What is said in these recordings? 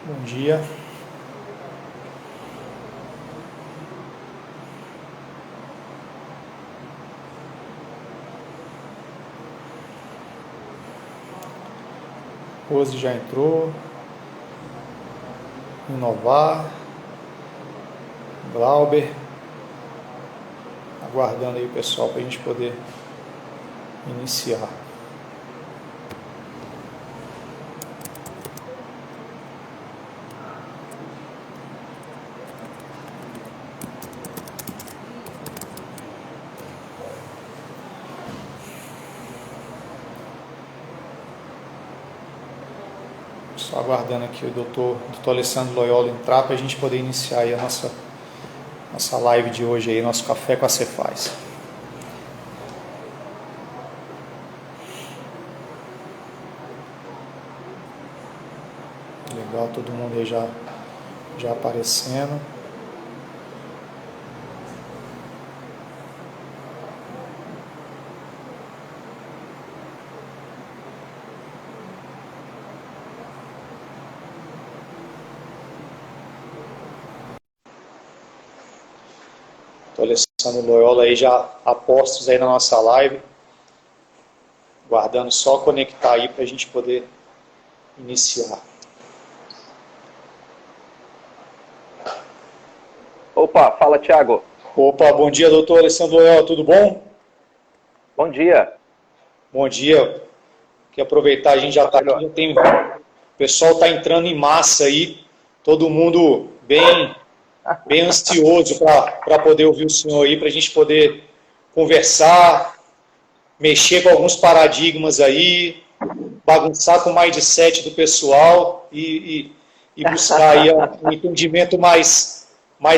Bom dia. Rose já entrou. Inovar. Glauber. Aguardando aí o pessoal para a gente poder iniciar. Só aguardando aqui o doutor Alessandro Loyola entrar para a gente poder iniciar aí a nossa live de hoje aí, nosso café com a Cefaz. Legal, todo mundo aí já aparecendo. Alessandro Loyola aí já a postos aí na nossa live, guardando só conectar aí para a gente poder iniciar. Opa, fala Thiago. Opa, bom dia doutor Alessandro Loyola, tudo bom? Bom dia. Bom dia, quero aproveitar, a gente já está aqui, o pessoal está entrando em massa aí, todo mundo bem ansioso para poder ouvir o senhor aí, para a gente poder conversar, mexer com alguns paradigmas aí, bagunçar com o mindset do pessoal e buscar aí um entendimento mais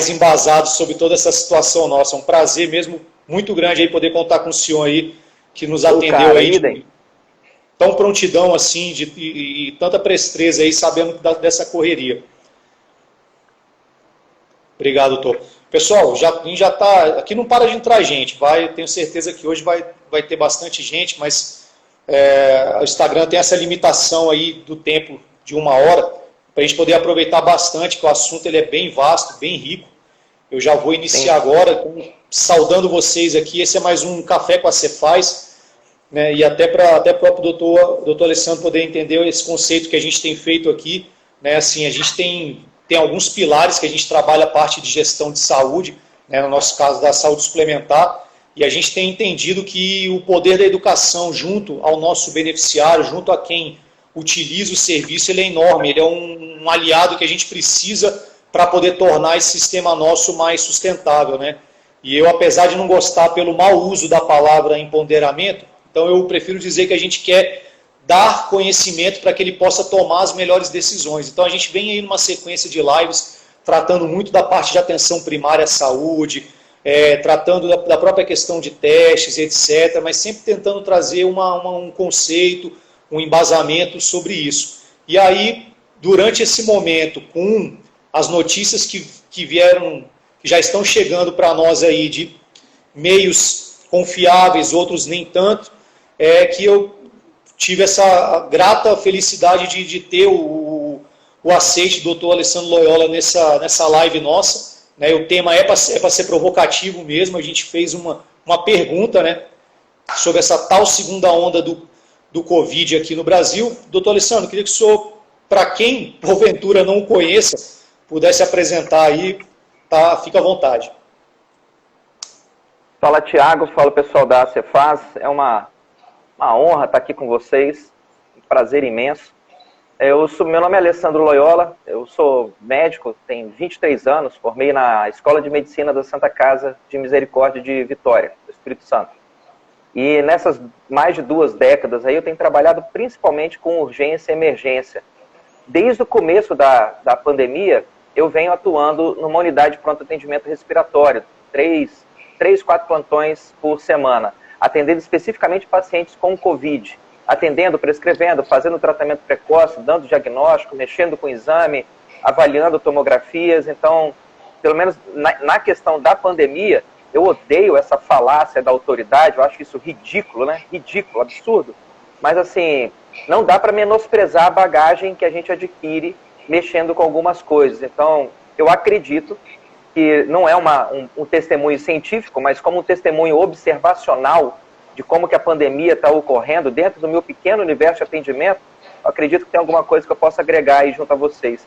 embasado sobre toda essa situação nossa. É um prazer mesmo muito grande aí poder contar com o senhor aí, que nos atendeu aí de tão prontidão assim e tanta presteza aí, sabendo dessa correria. Obrigado, doutor. Pessoal, a gente já está... Aqui não para de entrar gente. Tenho certeza que hoje vai ter bastante gente, mas o Instagram tem essa limitação aí do tempo de 1 hora, para a gente poder aproveitar bastante, que o assunto ele é bem vasto, bem rico. Eu já vou iniciar agora, saudando vocês aqui. Esse é mais um Café com a Cefaz, né, e até o próprio doutor Alessandro poder entender esse conceito que a gente tem feito aqui. Né, assim, a gente tem alguns pilares que a gente trabalha a parte de gestão de saúde, né, no nosso caso da saúde suplementar, e a gente tem entendido que o poder da educação junto ao nosso beneficiário, junto a quem utiliza o serviço, ele é enorme, ele é um aliado que a gente precisa para poder tornar esse sistema nosso mais sustentável. Né? E eu, apesar de não gostar pelo mau uso da palavra empoderamento, então eu prefiro dizer que a gente quer dar conhecimento para que ele possa tomar as melhores decisões. Então a gente vem aí numa sequência de lives tratando muito da parte de atenção primária à saúde, tratando da própria questão de testes, etc., mas sempre tentando trazer um conceito, um embasamento sobre isso. E aí, durante esse momento, com as notícias que vieram, que já estão chegando para nós aí de meios confiáveis, outros nem tanto, que eu tive essa grata felicidade de ter o aceite do doutor Alessandro Loyola nessa live nossa. Né? O tema é para ser provocativo mesmo. A gente fez uma pergunta, né, sobre essa tal segunda onda do Covid aqui no Brasil. Doutor Alessandro, queria que o senhor, para quem porventura não o conheça, pudesse apresentar aí, tá? Fica à vontade. Fala Thiago, fala pessoal da Cefaz. É uma honra estar aqui com vocês, um prazer imenso. Meu nome é Alessandro Loyola, eu sou médico, tenho 23 anos, formei na Escola de Medicina da Santa Casa de Misericórdia de Vitória, do Espírito Santo. E nessas mais de 2 décadas aí eu tenho trabalhado principalmente com urgência e emergência. Desde o começo da pandemia, eu venho atuando numa unidade de pronto atendimento respiratório, 4 plantões por semana, atendendo especificamente pacientes com Covid, atendendo, prescrevendo, fazendo tratamento precoce, dando diagnóstico, mexendo com exame, avaliando tomografias. Então, pelo menos na questão da pandemia, eu odeio essa falácia da autoridade, eu acho isso ridículo, né? Ridículo, absurdo. Mas, assim, não dá para menosprezar a bagagem que a gente adquire mexendo com algumas coisas. Então, eu acredito que não é um testemunho científico, mas como um testemunho observacional de como que a pandemia está ocorrendo dentro do meu pequeno universo de atendimento, eu acredito que tem alguma coisa que eu possa agregar aí junto a vocês.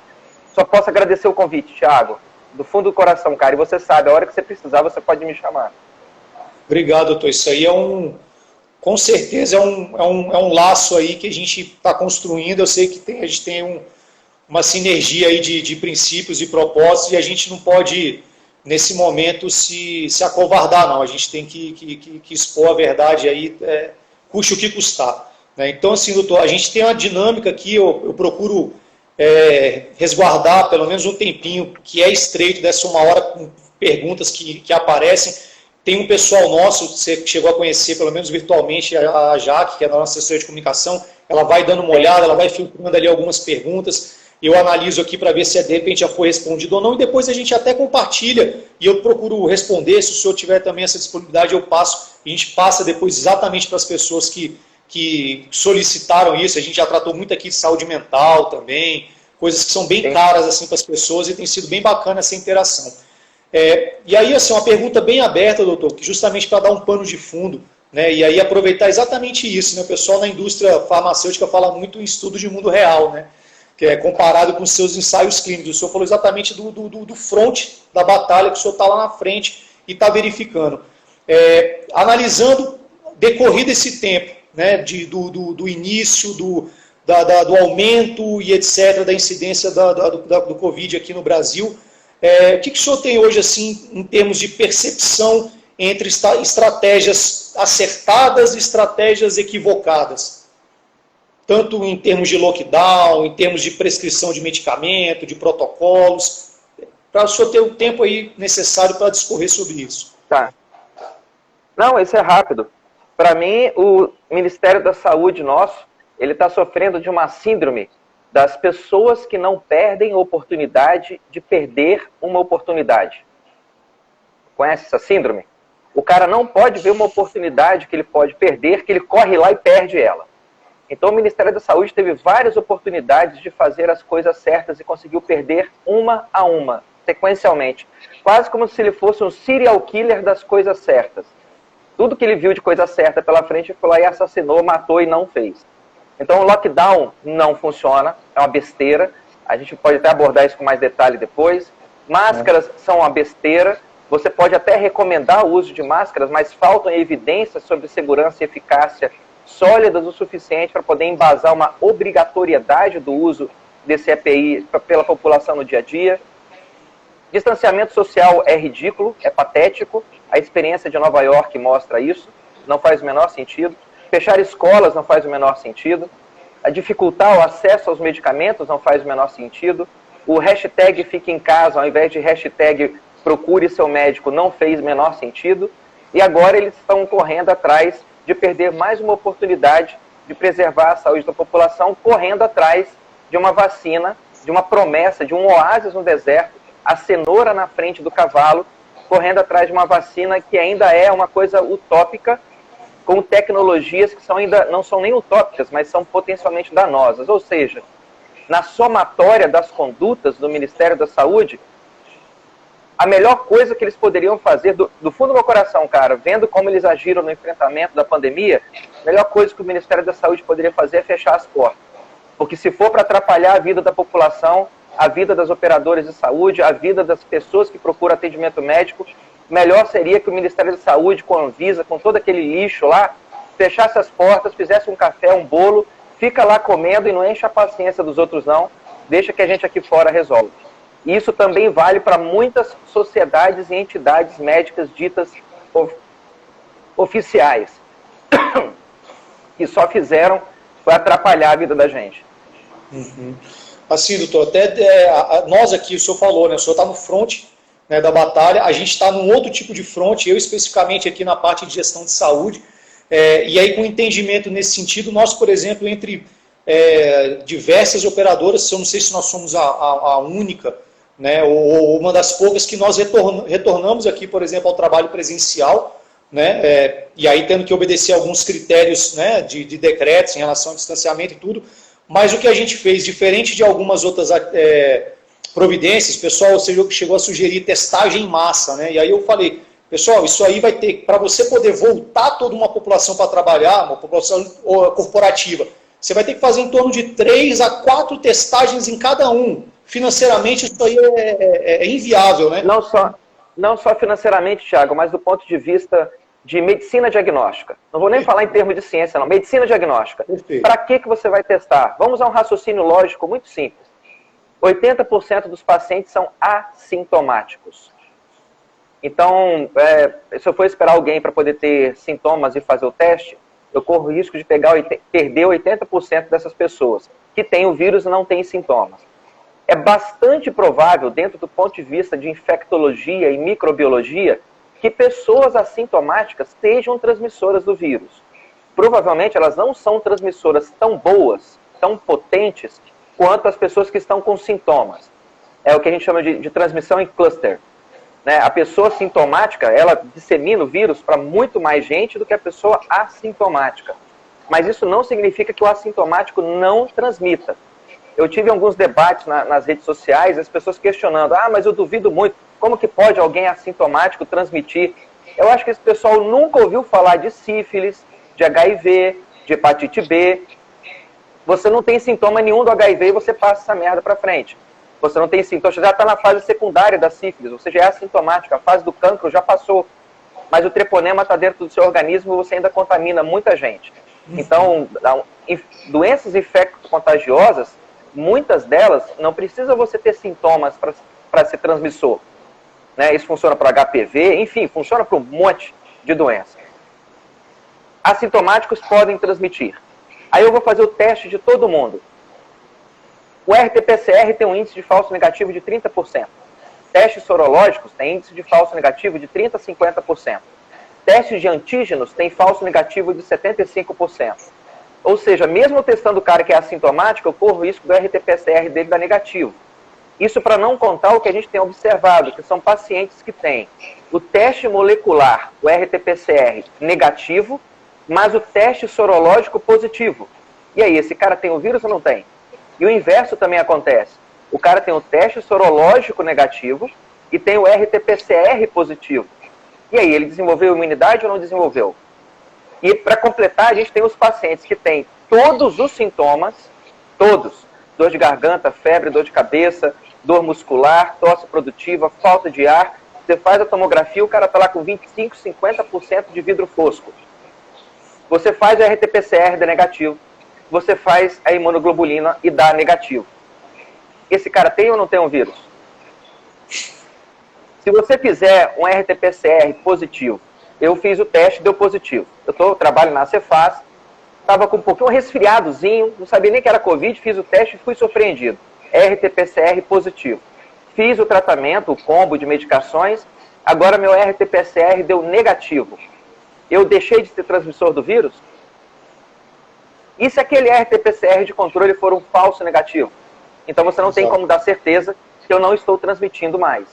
Só posso agradecer o convite, Thiago, do fundo do coração, cara, e você sabe, a hora que você precisar, você pode me chamar. Obrigado, doutor. Isso aí com certeza é um laço aí que a gente está construindo. Eu sei que a gente tem uma sinergia aí de princípios e propósitos, e a gente não pode, nesse momento, se acovardar, não. A gente tem que expor a verdade aí, custe o que custar. Né? Então, assim, doutor, a gente tem uma dinâmica aqui, eu procuro resguardar pelo menos um tempinho que é estreito dessa uma hora com perguntas que aparecem. Tem um pessoal nosso, você chegou a conhecer, pelo menos virtualmente, a Jaque, que é da nossa assessoria de comunicação, ela vai dando uma olhada, ela vai filtrando ali algumas perguntas, eu analiso aqui para ver se de repente já foi respondido ou não, e depois a gente até compartilha, e eu procuro responder, se o senhor tiver também essa disponibilidade, eu passo, e a gente passa depois exatamente para as pessoas que solicitaram isso. A gente já tratou muito aqui de saúde mental também, coisas que são bem caras assim, para as pessoas, e tem sido bem bacana essa interação. E aí, assim, uma pergunta bem aberta, doutor, que justamente para dar um pano de fundo, né, e aí aproveitar exatamente isso, né, o pessoal na indústria farmacêutica fala muito em estudo de mundo real, né, que é comparado com os seus ensaios clínicos. O senhor falou exatamente do front da batalha, que o senhor está lá na frente e está verificando. Analisando, decorrido esse tempo, né, do início, do aumento e etc., da incidência do Covid aqui no Brasil, o que o senhor tem hoje, assim, em termos de percepção entre estratégias acertadas e estratégias equivocadas? Tanto em termos de lockdown, em termos de prescrição de medicamento, de protocolos, para o senhor ter o tempo aí necessário para discorrer sobre isso. Tá. Não, isso é rápido. Para mim, o Ministério da Saúde nosso, ele está sofrendo de uma síndrome das pessoas que não perdem a oportunidade de perder uma oportunidade. Conhece essa síndrome? O cara não pode ver uma oportunidade que ele pode perder, que ele corre lá e perde ela. Então o Ministério da Saúde teve várias oportunidades de fazer as coisas certas e conseguiu perder uma a uma, sequencialmente. Quase como se ele fosse um serial killer das coisas certas. Tudo que ele viu de coisa certa pela frente, ele foi lá e assassinou, matou e não fez. Então o lockdown não funciona, é uma besteira. A gente pode até abordar isso com mais detalhe depois. Máscaras são uma besteira. Você pode até recomendar o uso de máscaras, mas faltam evidências sobre segurança e eficácia sólidas o suficiente para poder embasar uma obrigatoriedade do uso desse EPI pela população no dia a dia. Distanciamento social é ridículo, é patético. A experiência de Nova York mostra isso, não faz o menor sentido. Fechar escolas não faz o menor sentido. A dificultar o acesso aos medicamentos não faz o menor sentido. O hashtag fique em casa, ao invés de hashtag procure seu médico, não fez o menor sentido. E agora eles estão correndo atrás de perder mais uma oportunidade de preservar a saúde da população, correndo atrás de uma vacina, de uma promessa, de um oásis no deserto, a cenoura na frente do cavalo, correndo atrás de uma vacina que ainda é uma coisa utópica, com tecnologias que não são nem utópicas, mas são potencialmente danosas. Ou seja, na somatória das condutas do Ministério da Saúde, a melhor coisa que eles poderiam fazer, do fundo do meu coração, cara, vendo como eles agiram no enfrentamento da pandemia, a melhor coisa que o Ministério da Saúde poderia fazer é fechar as portas. Porque se for para atrapalhar a vida da população, a vida das operadoras de saúde, a vida das pessoas que procuram atendimento médico, melhor seria que o Ministério da Saúde, com a Anvisa, com todo aquele lixo lá, fechasse as portas, fizesse um café, um bolo, fica lá comendo e não enche a paciência dos outros não, deixa que a gente aqui fora resolve. E isso também vale para muitas sociedades e entidades médicas ditas oficiais, que só fizeram foi atrapalhar a vida da gente. Uhum. Assim, doutor, até nós aqui, o senhor falou, né, o senhor está no front, né, da batalha, a gente está num outro tipo de front, eu especificamente aqui na parte de gestão de saúde, e aí com entendimento nesse sentido, nós, por exemplo, entre diversas operadoras, eu não sei se nós somos a única, né, ou uma das poucas que nós retornamos aqui, por exemplo, ao trabalho presencial, né, e aí tendo que obedecer alguns critérios, né, de decretos em relação ao distanciamento e tudo, mas o que a gente fez, diferente de algumas outras providências, o pessoal chegou a sugerir testagem em massa, né? E aí eu falei, pessoal, isso aí vai ter, para você poder voltar toda uma população para trabalhar, uma população corporativa, você vai ter que fazer em torno de 3 a 4 testagens em cada um. Financeiramente, isso aí é inviável, né? Não só financeiramente, Thiago, mas do ponto de vista de medicina diagnóstica. Não vou nem falar em termos de ciência, não. Medicina diagnóstica. Para que você vai testar? Vamos a um raciocínio lógico muito simples. 80% dos pacientes são assintomáticos. Então, se eu for esperar alguém para poder ter sintomas e fazer o teste, eu corro o risco de perder 80% dessas pessoas que têm o vírus e não têm sintomas. É bastante provável, dentro do ponto de vista de infectologia e microbiologia, que pessoas assintomáticas sejam transmissoras do vírus. Provavelmente elas não são transmissoras tão boas, tão potentes, quanto as pessoas que estão com sintomas. É o que a gente chama de transmissão em cluster. Né? A pessoa sintomática, ela dissemina o vírus para muito mais gente do que a pessoa assintomática. Mas isso não significa que o assintomático não transmita. Eu tive alguns debates nas redes sociais, as pessoas questionando, mas eu duvido muito, como que pode alguém assintomático transmitir? Eu acho que esse pessoal nunca ouviu falar de sífilis, de HIV, de hepatite B. Você não tem sintoma nenhum do HIV e você passa essa merda para frente. Você não tem sintoma, você já está na fase secundária da sífilis, você já é assintomático, a fase do cancro já passou. Mas o treponema está dentro do seu organismo e você ainda contamina muita gente. Então, doenças infecto-contagiosas, muitas delas não precisa você ter sintomas para ser transmissor. Né? Isso funciona para HPV, enfim, funciona para um monte de doenças. Assintomáticos podem transmitir. Aí eu vou fazer o teste de todo mundo. O RT-PCR tem um índice de falso negativo de 30%. Testes sorológicos têm índice de falso negativo de 30% a 50%. Testes de antígenos têm falso negativo de 75%. Ou seja, mesmo testando o cara que é assintomático, eu corro o risco do RT-PCR dele dar negativo. Isso para não contar o que a gente tem observado, que são pacientes que têm o teste molecular, o RT-PCR, negativo, mas o teste sorológico positivo. E aí, esse cara tem o vírus ou não tem? E o inverso também acontece. O cara tem o teste sorológico negativo e tem o RT-PCR positivo. E aí, ele desenvolveu imunidade ou não desenvolveu? E para completar, a gente tem os pacientes que têm todos os sintomas, todos, dor de garganta, febre, dor de cabeça, dor muscular, tosse produtiva, falta de ar. Você faz a tomografia, o cara está lá com 25%, 50% de vidro fosco. Você faz a RT-PCR, dá negativo. Você faz a imunoglobulina e dá negativo. Esse cara tem ou não tem um vírus? Se você fizer um RT-PCR positivo, eu fiz o teste, deu positivo. Eu trabalho na Cefaz, estava com um pouquinho resfriadozinho, não sabia nem que era Covid, fiz o teste e fui surpreendido. RT-PCR positivo. Fiz o tratamento, o combo de medicações, agora meu RT-PCR deu negativo. Eu deixei de ser transmissor do vírus? E se aquele RT-PCR de controle for um falso negativo? Então você não tem como dar certeza que eu não estou transmitindo mais.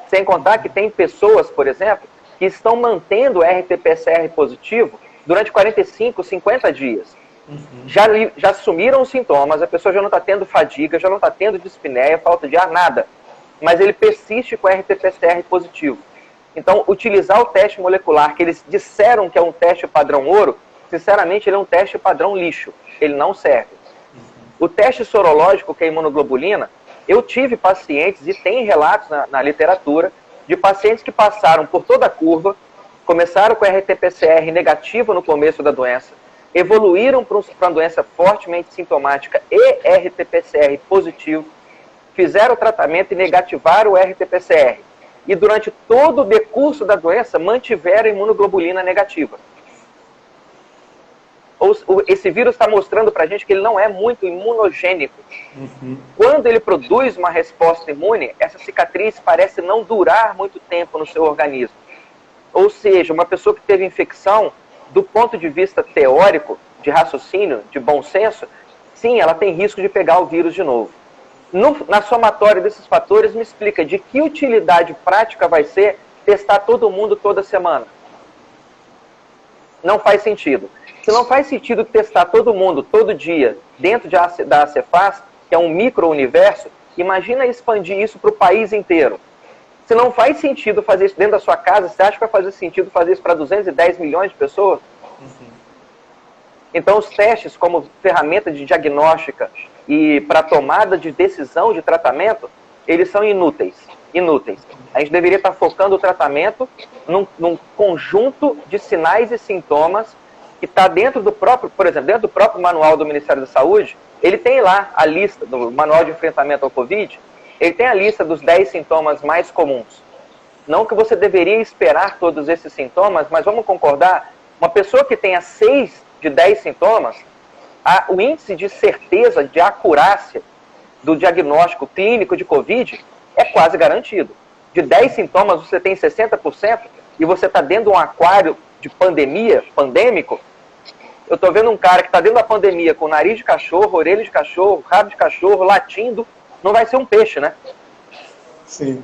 Sem contar que tem pessoas, por exemplo, que estão mantendo o RT-PCR positivo durante 45, 50 dias. Já sumiram os sintomas, a pessoa já não está tendo fadiga, já não está tendo dispneia, falta de ar, nada. Mas ele persiste com o RT-PCR positivo. Então, utilizar o teste molecular, que eles disseram que é um teste padrão ouro, sinceramente, ele é um teste padrão lixo. Ele não serve. O teste sorológico, que é a imunoglobulina, eu tive pacientes, e tem relatos na literatura, de pacientes que passaram por toda a curva, começaram com RT-PCR negativo no começo da doença, evoluíram para uma doença fortemente sintomática e RT-PCR positivo, fizeram o tratamento e negativaram o RT-PCR. E durante todo o decurso da doença, mantiveram a imunoglobulina negativa. Esse vírus está mostrando para a gente que ele não é muito imunogênico. Quando ele produz uma resposta imune, essa cicatriz parece não durar muito tempo no seu organismo. Ou seja, uma pessoa que teve infecção, do ponto de vista teórico, de raciocínio, de bom senso, sim, ela tem risco de pegar o vírus de novo. Na somatória desses fatores, me explica de que utilidade prática vai ser testar todo mundo toda semana. não faz sentido. Se não faz sentido testar todo mundo, todo dia, dentro da ACEFAS, que é um micro-universo, imagina expandir isso para o país inteiro. Se não faz sentido fazer isso dentro da sua casa, você acha que vai fazer sentido fazer isso para 210 milhões de pessoas? Então, os testes como ferramenta de diagnóstica e para tomada de decisão de tratamento, eles são inúteis. Inúteis. A gente deveria estar focando o tratamento num conjunto de sinais e sintomas que está dentro do próprio, por exemplo, dentro do próprio manual do Ministério da Saúde, ele tem lá a lista do manual de enfrentamento ao Covid, ele tem a lista dos 10 sintomas mais comuns. Não que você deveria esperar todos esses sintomas, mas vamos concordar, uma pessoa que tenha 6 de 10 sintomas, o índice de certeza, de acurácia do diagnóstico clínico de Covid é quase garantido. De 10 sintomas você tem 60% e você está dentro de um aquário de pandemia, pandêmico. Eu estou vendo um cara que está dentro da pandemia com nariz de cachorro, orelha de cachorro, rabo de cachorro, latindo. Não vai ser um peixe, né? Sim.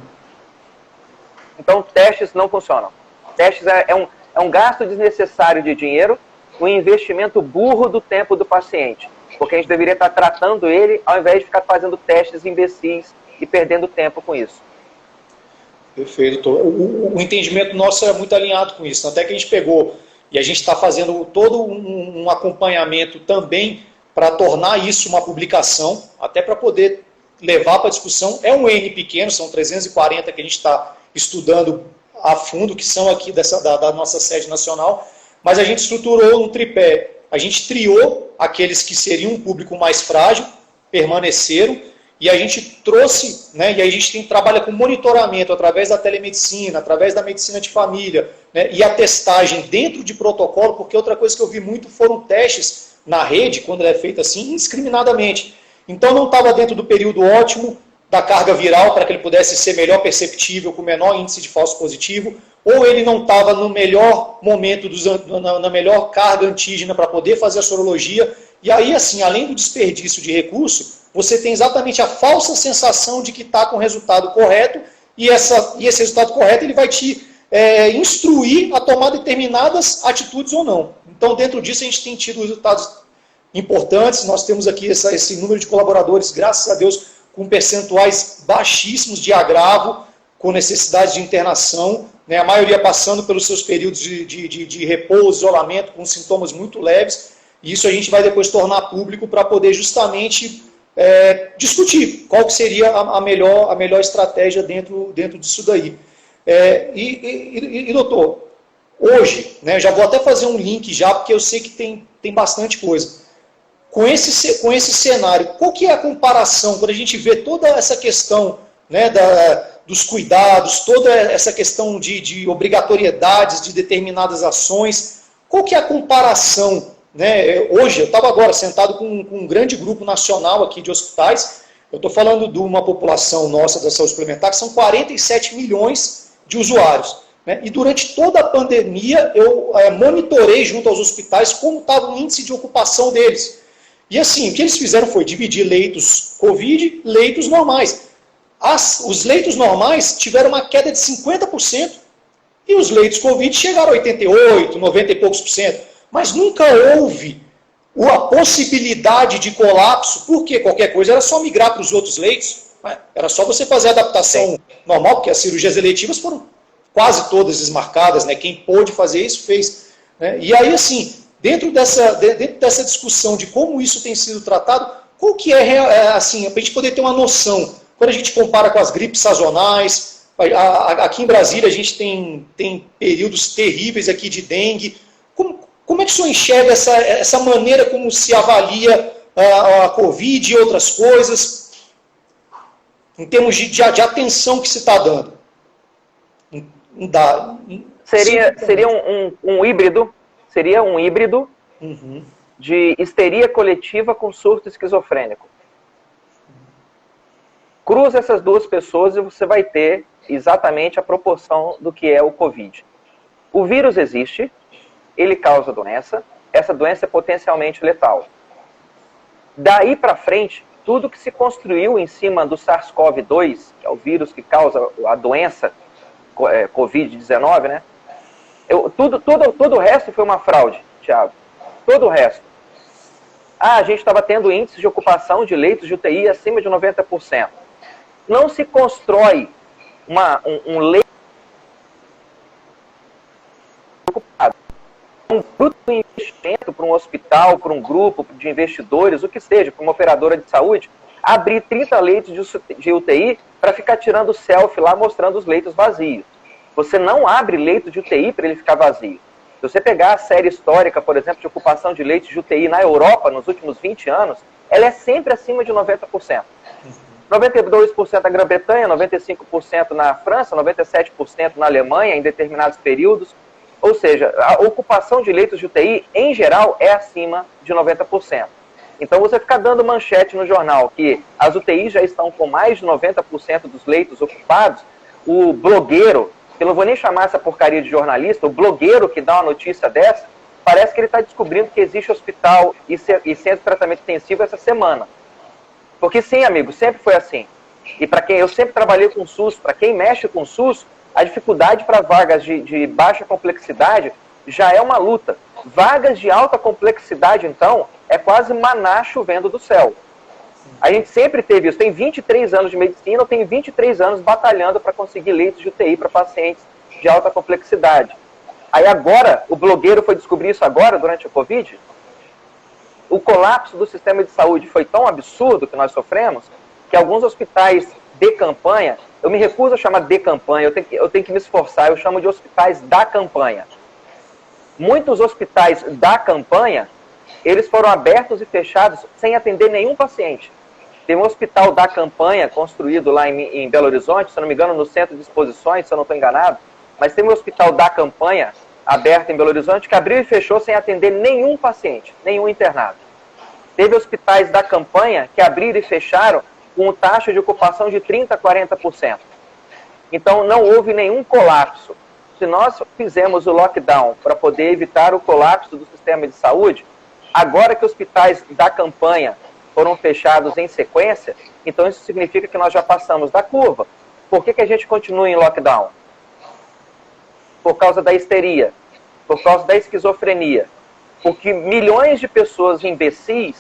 Então, testes não funcionam. Testes é um gasto desnecessário de dinheiro, um investimento burro do tempo do paciente. Porque a gente deveria estar tratando ele ao invés de ficar fazendo testes imbecis e perdendo tempo com isso. Perfeito. O entendimento nosso é muito alinhado com isso. Até que a gente pegou e a gente está fazendo todo um acompanhamento também para tornar isso uma publicação, até para poder levar para discussão. É um N pequeno, são 340 que a gente está estudando a fundo, que são aqui da nossa sede nacional, mas a gente estruturou um tripé. A gente triou aqueles que seriam um público mais frágil, permaneceram, e a gente trouxe, né, e aí a gente trabalha com monitoramento através da telemedicina, através da medicina de família, né, e a testagem dentro de protocolo, porque outra coisa que eu vi muito foram testes na rede, quando é feito assim, indiscriminadamente. Então não estava dentro do período ótimo da carga viral, para que ele pudesse ser melhor perceptível, com menor índice de falso positivo, ou ele não estava no melhor momento, na melhor carga antígena para poder fazer a sorologia. E aí, assim, além do desperdício de recurso, você tem exatamente a falsa sensação de que está com o resultado correto, e esse resultado correto ele vai te instruir a tomar determinadas atitudes ou não. Então, dentro disso, a gente tem tido resultados importantes. Nós temos aqui esse número de colaboradores, graças a Deus, com percentuais baixíssimos de agravo, com necessidade de internação, né, a maioria passando pelos seus períodos de repouso, isolamento, com sintomas muito leves, e isso a gente vai depois tornar público para poder justamente discutir qual que seria a melhor estratégia dentro disso daí. Doutor, hoje, né, já vou até fazer um link já, porque eu sei que tem bastante coisa. Com esse cenário, qual que é a comparação, quando a gente vê toda essa questão, né, dos cuidados, toda essa questão de obrigatoriedades de determinadas ações, qual que é a comparação? Né? Hoje, eu estava agora sentado com um grande grupo nacional aqui de hospitais, eu estou falando de uma população nossa da saúde suplementar, que são 47 milhões de usuários. Né? E durante toda a pandemia, eu monitorei junto aos hospitais como estava o índice de ocupação deles. E assim, o que eles fizeram foi dividir leitos Covid, leitos normais. Os leitos normais tiveram uma queda de 50%, e os leitos Covid chegaram a 88%, 90 e poucos por cento. Mas nunca houve a possibilidade de colapso, porque qualquer coisa era só migrar para os outros leitos. Né? Era só você fazer a adaptação normal, porque as cirurgias eletivas foram quase todas desmarcadas, né? Quem pôde fazer isso, fez. Né? E aí, assim, dentro dessa discussão de como isso tem sido tratado, qual que assim, para a gente poder ter uma noção, quando a gente compara com as gripes sazonais, aqui em Brasília a gente tem períodos terríveis aqui de dengue, como é que o senhor enxerga essa maneira como se avalia a Covid e outras coisas, em termos de atenção que se está dando? Seria um híbrido, de histeria coletiva com surto esquizofrênico. Cruza essas duas pessoas e você vai ter exatamente a proporção do que é o Covid. O vírus existe, ele causa doença, essa doença é potencialmente letal. Daí para frente, tudo que se construiu em cima do SARS-CoV-2, que é o vírus que causa a doença Covid-19, né? Todo o resto foi uma fraude, Thiago. Todo o resto. A gente estava tendo índice de ocupação de leitos de UTI acima de 90%. Não se constrói um leito ocupado. Um bruto investimento para um hospital, para um grupo de investidores, o que seja, para uma operadora de saúde, abrir 30 leitos de UTI para ficar tirando selfie lá, mostrando os leitos vazios. Você não abre leito de UTI para ele ficar vazio. Se você pegar a série histórica, por exemplo, de ocupação de leitos de UTI na Europa nos últimos 20 anos, ela é sempre acima de 90%. 92% na Grã-Bretanha, 95% na França, 97% na Alemanha em determinados períodos. Ou seja, a ocupação de leitos de UTI, em geral, é acima de 90%. Então você ficar dando manchete no jornal que as UTIs já estão com mais de 90% dos leitos ocupados, o blogueiro, eu não vou nem chamar essa porcaria de jornalista, o blogueiro que dá uma notícia dessa, parece que ele está descobrindo que existe hospital e centro de tratamento intensivo essa semana. Porque sim, amigo, sempre foi assim. E para quem eu sempre trabalhei com SUS, para quem mexe com SUS, a dificuldade para vagas de baixa complexidade já é uma luta. Vagas de alta complexidade, então, é quase maná chovendo do céu. A gente sempre teve isso. Tem 23 anos de medicina, eu tenho 23 anos batalhando para conseguir leitos de UTI para pacientes de alta complexidade. Aí agora, o blogueiro foi descobrir isso agora, durante a Covid? O colapso do sistema de saúde foi tão absurdo que nós sofremos, que alguns hospitais de campanha, eu me recuso a chamar de campanha, eu tenho que me esforçar, eu chamo de hospitais da campanha. Muitos hospitais da campanha, eles foram abertos e fechados sem atender nenhum paciente. Tem um hospital da campanha construído lá em Belo Horizonte, se não me engano, no centro de exposições, se eu não estou enganado, mas tem um hospital da campanha aberto em Belo Horizonte que abriu e fechou sem atender nenhum paciente, nenhum internado. Teve hospitais da campanha que abriram e fecharam com taxa de ocupação de 30% a 40%. Então não houve nenhum colapso. Se nós fizemos o lockdown para poder evitar o colapso do sistema de saúde, agora que hospitais da campanha foram fechados em sequência, então isso significa que nós já passamos da curva. Por que a gente continua em lockdown? Por causa da histeria, por causa da esquizofrenia. Porque milhões de pessoas imbecis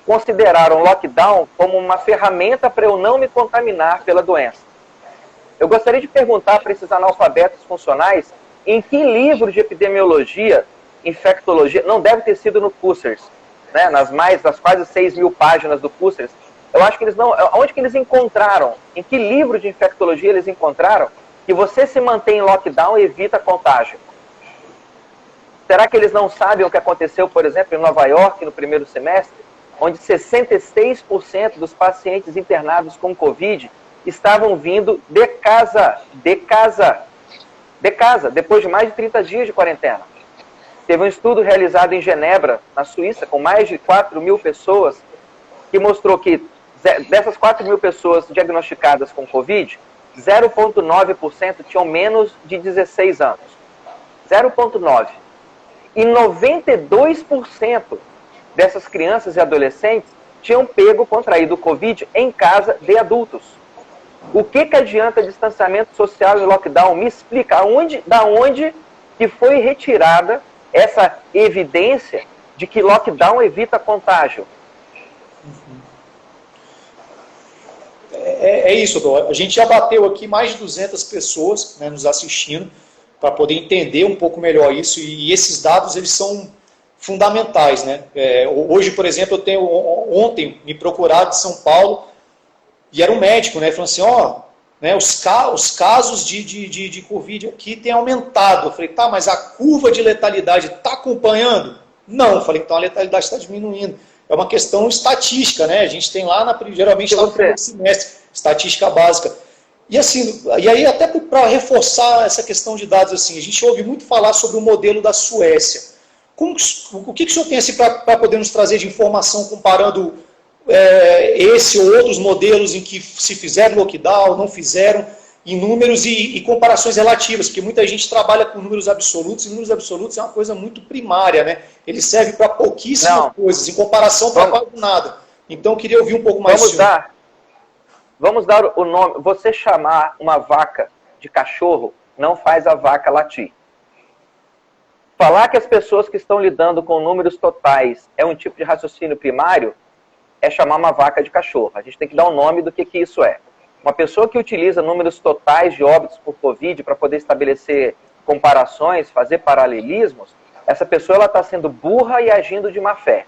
consideraram o lockdown como uma ferramenta para eu não me contaminar pela doença. Eu gostaria de perguntar para esses analfabetos funcionais em que livro de epidemiologia, infectologia, não deve ter sido no Cussers, né, nas quase 6 mil páginas do Cussers, eu acho que eles não, onde que eles encontraram, em que livro de infectologia eles encontraram que você se mantém em lockdown e evita contágio? Será que eles não sabem o que aconteceu, por exemplo, em Nova York no primeiro semestre, onde 66% dos pacientes internados com Covid estavam vindo de casa, depois de mais de 30 dias de quarentena? Teve um estudo realizado em Genebra, na Suíça, com mais de 4 mil pessoas, que mostrou que dessas 4 mil pessoas diagnosticadas com Covid, 0,9% tinham menos de 16 anos. 0,9%. E 92% dessas crianças e adolescentes tinham contraído o Covid em casa de adultos. O que adianta distanciamento social e lockdown? Me explica, da onde que foi retirada essa evidência de que lockdown evita contágio? É isso, doutor. A gente já bateu aqui mais de 200 pessoas, né, nos assistindo, para poder entender um pouco melhor isso, e esses dados eles são fundamentais, né? Hoje, por exemplo, ontem me procuraram de São Paulo, e era um médico, né? Falando assim, né, os casos de Covid aqui têm aumentado. Eu falei, tá, mas a curva de letalidade está acompanhando? Não, eu falei, então a letalidade está diminuindo. É uma questão estatística, né? A gente tem lá, geralmente lá no primeiro semestre, estatística básica. E assim, e aí até para reforçar essa questão de dados, assim, a gente ouve muito falar sobre o modelo da Suécia. O que o senhor tem assim, para poder nos trazer de informação comparando esse ou outros modelos em que se fizeram lockdown, não fizeram, em números e comparações relativas, porque muita gente trabalha com números absolutos, e números absolutos é uma coisa muito primária, né? Ele serve para pouquíssimas coisas, em comparação para quase nada. Então, eu queria ouvir um pouco mais Vamos dar o nome. Você chamar uma vaca de cachorro não faz a vaca latir. Falar que as pessoas que estão lidando com números totais é um tipo de raciocínio primário é chamar uma vaca de cachorro. A gente tem que dar um nome do que isso é. Uma pessoa que utiliza números totais de óbitos por Covid para poder estabelecer comparações, fazer paralelismos, essa pessoa está sendo burra e agindo de má fé.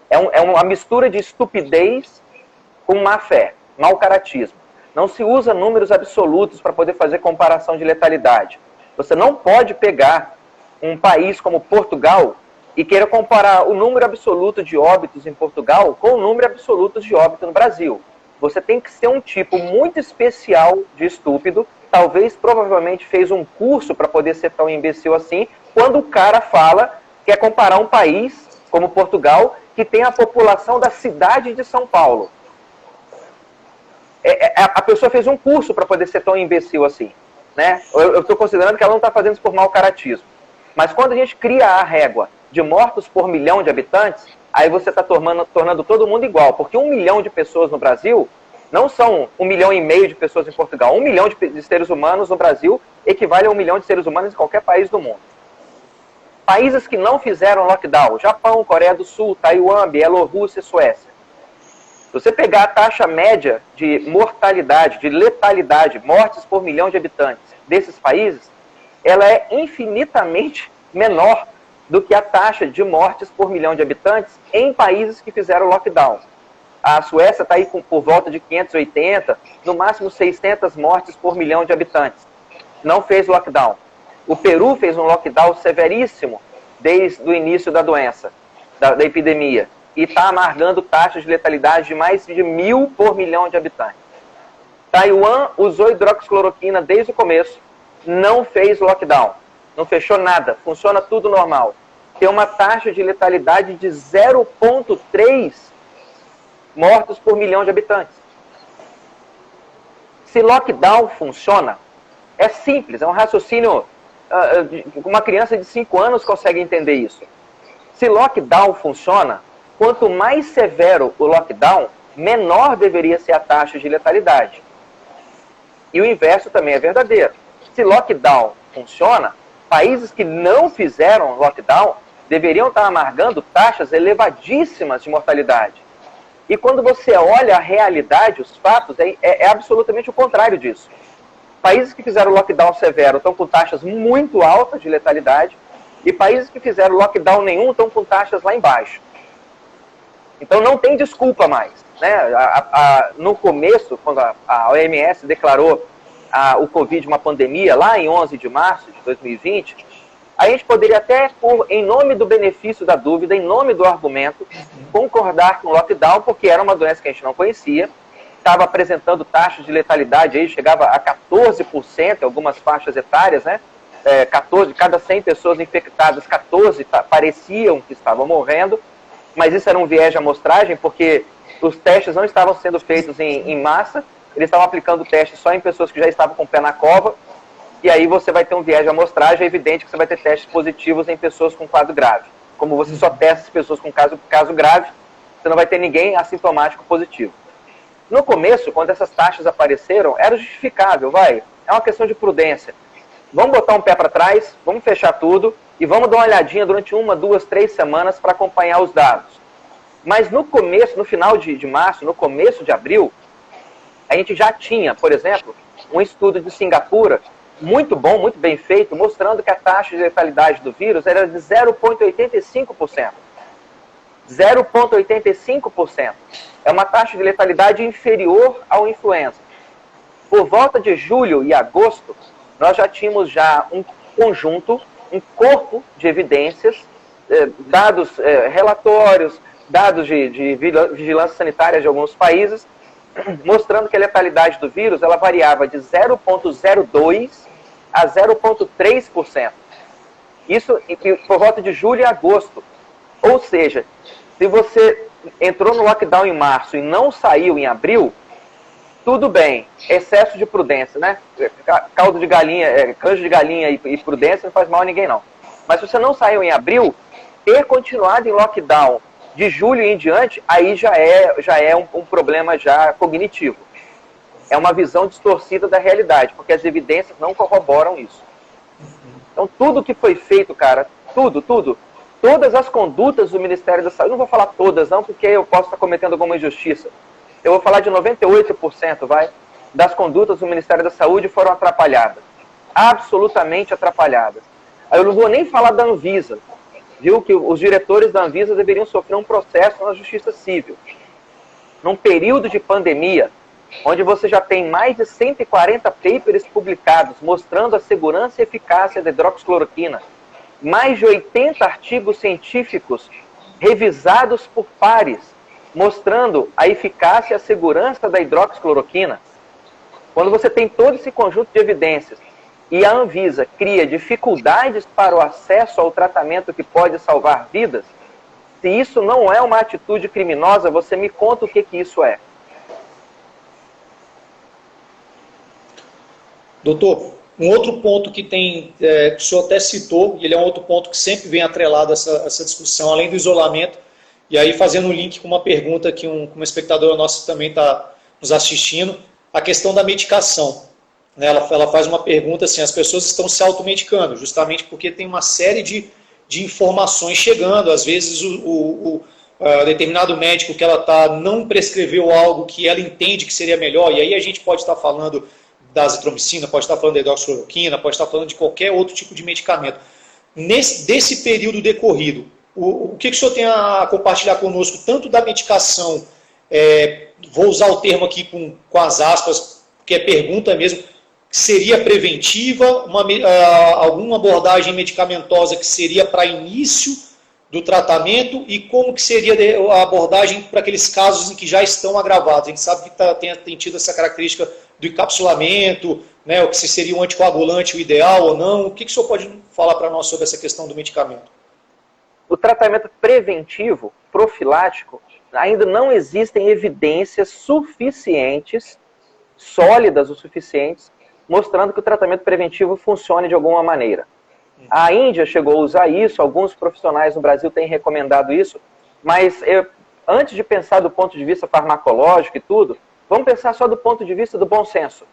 É uma mistura de estupidez com má fé, mau caratismo. Não se usa números absolutos para poder fazer comparação de letalidade. Você não pode pegar um país como Portugal e queira comparar o número absoluto de óbitos em Portugal com o número absoluto de óbitos no Brasil. Você tem que ser um tipo muito especial de estúpido, talvez, provavelmente, fez um curso para poder ser tão imbecil assim, quando o cara fala que é comparar um país como Portugal, que tem a população da cidade de São Paulo. A pessoa fez um curso para poder ser tão imbecil assim. Né? Eu estou considerando que ela não está fazendo isso por mau caratismo. Mas quando a gente cria a régua de mortos por milhão de habitantes, aí você está tornando todo mundo igual. Porque 1 milhão de pessoas no Brasil não são 1,5 milhão de pessoas em Portugal. 1 milhão de seres humanos no Brasil equivale a 1 milhão de seres humanos em qualquer país do mundo. Países que não fizeram lockdown: Japão, Coreia do Sul, Taiwan, Bielorrússia e Suécia. Se você pegar a taxa média de mortalidade, de letalidade, mortes por milhão de habitantes desses países, ela é infinitamente menor do que a taxa de mortes por milhão de habitantes em países que fizeram lockdown. A Suécia está aí por volta de 580, no máximo 600 mortes por milhão de habitantes. Não fez lockdown. O Peru fez um lockdown severíssimo desde o início da doença, da epidemia, e está amargando taxas de letalidade de mais de 1.000 por milhão de habitantes. Taiwan usou hidroxicloroquina desde o começo, não fez lockdown, não fechou nada, funciona tudo normal. Tem uma taxa de letalidade de 0,3 mortos por milhão de habitantes. Se lockdown funciona, é simples, é um raciocínio. Uma criança de 5 anos consegue entender isso. Se lockdown funciona, quanto mais severo o lockdown, menor deveria ser a taxa de letalidade. E o inverso também é verdadeiro. Se lockdown funciona, países que não fizeram lockdown deveriam estar amargando taxas elevadíssimas de mortalidade. E quando você olha a realidade, os fatos, é absolutamente o contrário disso. Países que fizeram lockdown severo estão com taxas muito altas de letalidade, e países que fizeram lockdown nenhum estão com taxas lá embaixo. Então não tem desculpa mais. Né? No começo, quando a OMS declarou o Covid uma pandemia, lá em 11 de março de 2020, a gente poderia até, em nome do benefício da dúvida, em nome do argumento, concordar com o lockdown, porque era uma doença que a gente não conhecia, estava apresentando taxas de letalidade, aí chegava a 14% em algumas faixas etárias, né? 14, cada 100 pessoas infectadas, 14 pareciam que estavam morrendo, mas isso era um viés de amostragem, porque os testes não estavam sendo feitos em massa, eles estavam aplicando testes só em pessoas que já estavam com o pé na cova, e aí você vai ter um viés de amostragem, é evidente que você vai ter testes positivos em pessoas com quadro grave. Como você só testa as pessoas com caso grave, você não vai ter ninguém assintomático positivo. No começo, quando essas taxas apareceram, era justificável, é uma questão de prudência. Vamos botar um pé para trás, vamos fechar tudo e vamos dar uma olhadinha durante 1, 2, 3 semanas para acompanhar os dados. Mas no começo, no final de março, no começo de abril, a gente já tinha, por exemplo, um estudo de Singapura, muito bom, muito bem feito, mostrando que a taxa de letalidade do vírus era de 0,85%. 0,85%. É uma taxa de letalidade inferior ao influenza. Por volta de julho e agosto, nós já tínhamos um conjunto, um corpo de evidências, dados, relatórios, dados de vigilância sanitária de alguns países, mostrando que a letalidade do vírus ela variava de 0,02% a 0,3%. Isso por volta de julho e agosto. Ou seja, se você entrou no lockdown em março e não saiu em abril, tudo bem, excesso de prudência, né? Caldo de galinha, canjo de galinha e prudência não faz mal a ninguém, não. Mas se você não saiu em abril, ter continuado em lockdown de julho em diante, aí já é um problema já cognitivo. É uma visão distorcida da realidade, porque as evidências não corroboram isso. Então, tudo que foi feito, cara, tudo, tudo. Todas as condutas do Ministério da Saúde, não vou falar todas não, porque eu posso estar cometendo alguma injustiça. Eu vou falar de 98%, das condutas do Ministério da Saúde foram atrapalhadas. Absolutamente atrapalhadas. Aí eu não vou nem falar da Anvisa, viu, que os diretores da Anvisa deveriam sofrer um processo na Justiça Civil. Num período de pandemia, onde você já tem mais de 140 papers publicados mostrando a segurança e eficácia da hidroxicloroquina, mais de 80 artigos científicos revisados por pares, mostrando a eficácia e a segurança da hidroxicloroquina. Quando você tem todo esse conjunto de evidências e a Anvisa cria dificuldades para o acesso ao tratamento que pode salvar vidas, se isso não é uma atitude criminosa, você me conta o que isso é. Doutor, um outro ponto que que o senhor até citou, e ele é um outro ponto que sempre vem atrelado a essa discussão, além do isolamento, e aí fazendo um link com uma pergunta que uma espectadora nossa também está nos assistindo, a questão da medicação. Ela faz uma pergunta assim, as pessoas estão se automedicando, justamente porque tem uma série de informações chegando, às vezes determinado médico que ela está não prescreveu algo que ela entende que seria melhor, e aí a gente pode estar falando da azitromicina, pode estar falando da hidroxicloroquina, pode estar falando de qualquer outro tipo de medicamento. Desse período decorrido, o que o senhor tem a compartilhar conosco, tanto da medicação, vou usar o termo aqui com as aspas, que é pergunta mesmo, seria preventiva, alguma abordagem medicamentosa que seria para início do tratamento e como que seria a abordagem para aqueles casos em que já estão agravados. A gente sabe que tem tido essa característica do encapsulamento, né, o que se seria um anticoagulante o ideal ou não. O que o senhor pode falar para nós sobre essa questão do medicamento? O tratamento preventivo, profilático, ainda não existem evidências suficientes, sólidas o suficientes, mostrando que o tratamento preventivo funcione de alguma maneira. A Índia chegou a usar isso, alguns profissionais no Brasil têm recomendado isso, mas antes de pensar do ponto de vista farmacológico e tudo, vamos pensar só do ponto de vista do bom senso.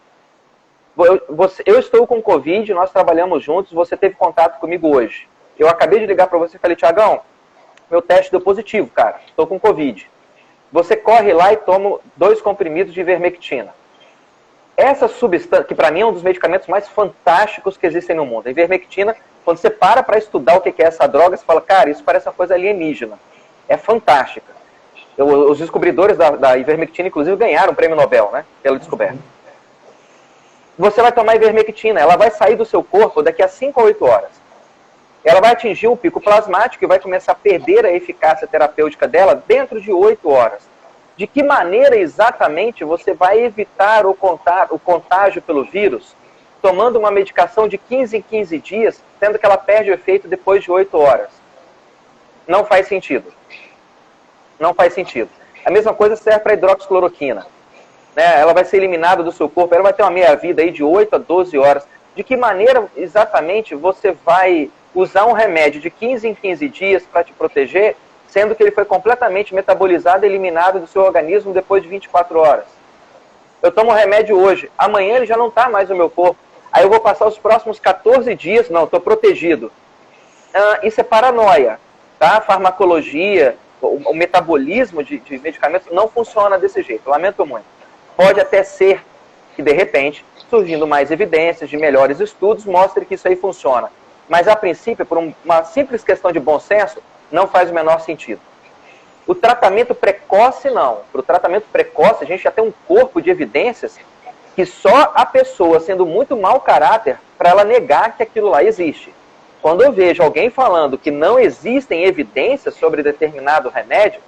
Eu estou com Covid, nós trabalhamos juntos, você teve contato comigo hoje. Eu acabei de ligar para você e falei, Tiagão, meu teste deu positivo, cara, estou com Covid. Você corre lá e toma 2 comprimidos de ivermectina. Essa substância, que para mim é um dos medicamentos mais fantásticos que existem no mundo. A ivermectina, quando você para estudar o que é essa droga, você fala, cara, isso parece uma coisa alienígena. É fantástica. Os descobridores da ivermectina, inclusive, ganharam o prêmio Nobel, né, pela descoberta. Você vai tomar ivermectina, ela vai sair do seu corpo daqui a 5 a 8 horas. Ela vai atingir um pico plasmático e vai começar a perder a eficácia terapêutica dela dentro de 8 horas. De que maneira exatamente você vai evitar o contágio pelo vírus tomando uma medicação de 15 em 15 dias, sendo que ela perde o efeito depois de 8 horas? Não faz sentido. Não faz sentido. A mesma coisa serve para a hidroxicloroquina. Né? Ela vai ser eliminada do seu corpo, ela vai ter uma meia-vida aí de 8 a 12 horas. De que maneira exatamente você vai usar um remédio de 15 em 15 dias para te proteger, sendo que ele foi completamente metabolizado e eliminado do seu organismo depois de 24 horas. Eu tomo o remédio hoje, amanhã ele já não está mais no meu corpo, aí eu vou passar os próximos 14 dias, não, estou protegido. Isso é paranoia, tá? A farmacologia, o metabolismo de medicamentos não funciona desse jeito, lamento muito. Pode até ser que, de repente, surgindo mais evidências de melhores estudos, mostre que isso aí funciona. Mas, a princípio, por uma simples questão de bom senso, não faz o menor sentido. O tratamento precoce, não. Para o tratamento precoce, a gente já tem um corpo de evidências que só a pessoa, sendo muito mau caráter, para ela negar que aquilo lá existe. Quando eu vejo alguém falando que não existem evidências sobre determinado remédio,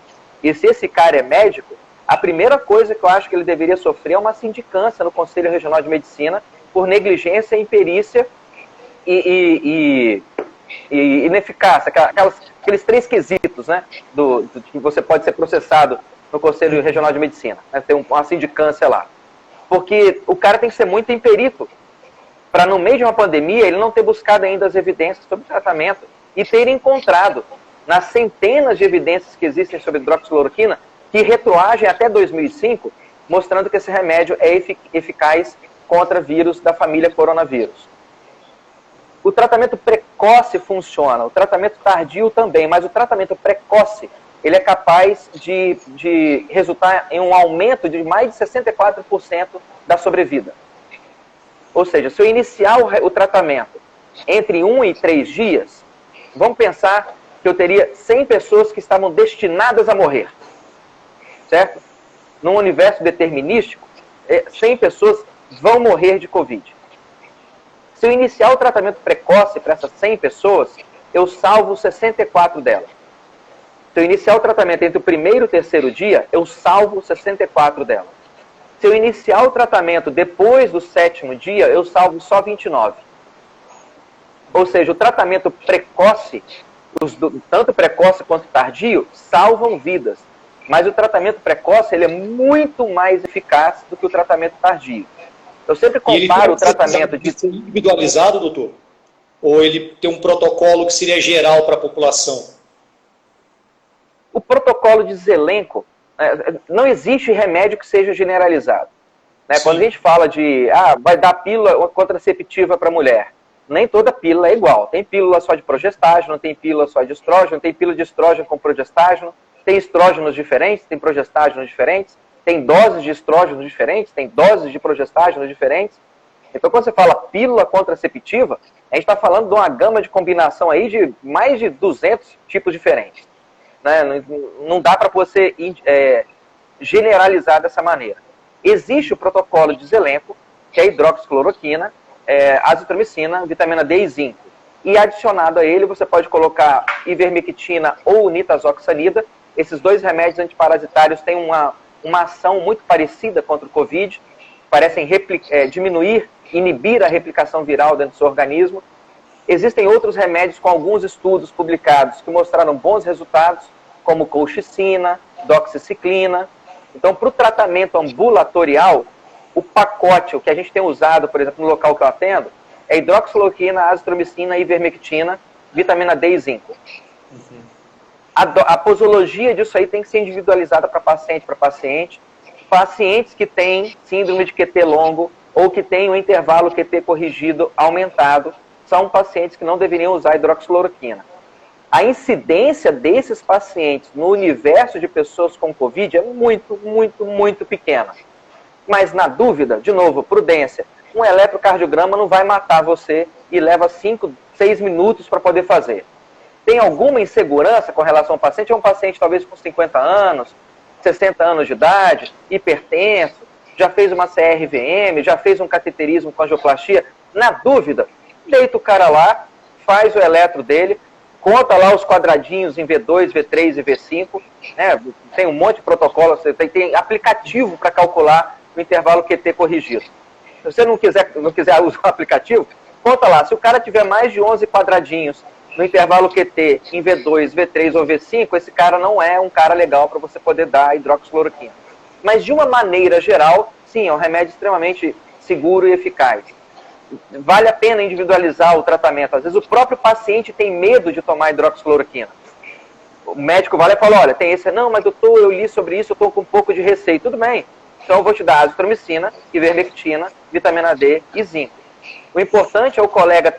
e se esse cara é médico, a primeira coisa que eu acho que ele deveria sofrer é uma sindicância no Conselho Regional de Medicina por negligência, imperícia e ineficácia, aqueles 3 quesitos, né, que você pode ser processado no Conselho Regional de Medicina, né, ter uma sindicância lá. Porque o cara tem que ser muito imperito para, no meio de uma pandemia, ele não ter buscado ainda as evidências sobre o tratamento e ter encontrado nas centenas de evidências que existem sobre hidroxicloroquina que retroagem até 2005, mostrando que esse remédio é eficaz contra vírus da família coronavírus. O tratamento precoce funciona, o tratamento tardio também, mas o tratamento precoce, ele é capaz de resultar em um aumento de mais de 64% da sobrevida. Ou seja, se eu iniciar o tratamento entre 1 e 3 dias, vamos pensar que eu teria 100 pessoas que estavam destinadas a morrer, certo? Num universo determinístico, 100 pessoas vão morrer de Covid. Se eu iniciar o tratamento precoce para essas 100 pessoas, eu salvo 64 delas. Se eu iniciar o tratamento entre o primeiro e o terceiro dia, eu salvo 64 delas. Se eu iniciar o tratamento depois do 7º dia, eu salvo só 29. Ou seja, o tratamento precoce, tanto precoce quanto tardio, salvam vidas. Mas o tratamento precoce ele é muito mais eficaz do que o tratamento tardio. Eu sempre comparo o tratamento de ser individualizado, doutor? Ou ele tem um protocolo que seria geral para a população? O protocolo de Zelenko, não existe remédio que seja generalizado. Né? Quando a gente fala de, vai dar pílula contraceptiva para mulher, nem toda pílula é igual. Tem pílula só de progestágeno, tem pílula só de estrógeno, tem pílula de estrógeno com progestágeno, tem estrógenos diferentes, tem progestágenos diferentes, tem doses de estrógenos diferentes, tem doses de progestágenos diferentes. Então, quando você fala pílula contraceptiva, a gente está falando de uma gama de combinação aí de mais de 200 tipos diferentes. Né? Não dá para você generalizar dessa maneira. Existe o protocolo de Zelenko, que é hidroxicloroquina, azitromicina, vitamina D e zinco. E adicionado a ele, você pode colocar ivermectina ou nitazoxanida. Esses dois remédios antiparasitários têm uma ação muito parecida contra o Covid, parecem inibir a replicação viral dentro do seu organismo. Existem outros remédios com alguns estudos publicados que mostraram bons resultados, como colchicina, doxiciclina. Então, para o tratamento ambulatorial, o pacote, o que a gente tem usado, por exemplo, no local que eu atendo, é hidroxicloroquina, azitromicina, ivermectina, vitamina D e zinco. A posologia disso aí tem que ser individualizada para paciente para paciente. Pacientes que têm síndrome de QT longo ou que têm o intervalo QT corrigido aumentado são pacientes que não deveriam usar hidroxicloroquina. A incidência desses pacientes no universo de pessoas com Covid é muito, muito, muito pequena. Mas na dúvida, de novo, prudência, um eletrocardiograma não vai matar você e leva 5, 6 minutos para poder fazer. Tem alguma insegurança com relação ao paciente? É um paciente talvez com 50 anos, 60 anos de idade, hipertenso, já fez uma CRVM, já fez um cateterismo com angioplastia. Na dúvida, deita o cara lá, faz o eletro dele, conta lá os quadradinhos em V2, V3 e V5, né? Tem um monte de protocolo, você tem aplicativo para calcular o intervalo QT corrigido. Se você não quiser usar o aplicativo, conta lá, se o cara tiver mais de 11 quadradinhos no intervalo QT em V2, V3 ou V5, esse cara não é um cara legal para você poder dar hidroxicloroquina. Mas de uma maneira geral, sim, é um remédio extremamente seguro e eficaz. Vale a pena individualizar o tratamento. Às vezes o próprio paciente tem medo de tomar hidroxicloroquina. O médico vai lá e fala, olha, tem esse... Não, mas doutor, eu li sobre isso, eu estou com um pouco de receio. Tudo bem, então eu vou te dar azitromicina, ivermectina, vitamina D e zinco. O importante é o colega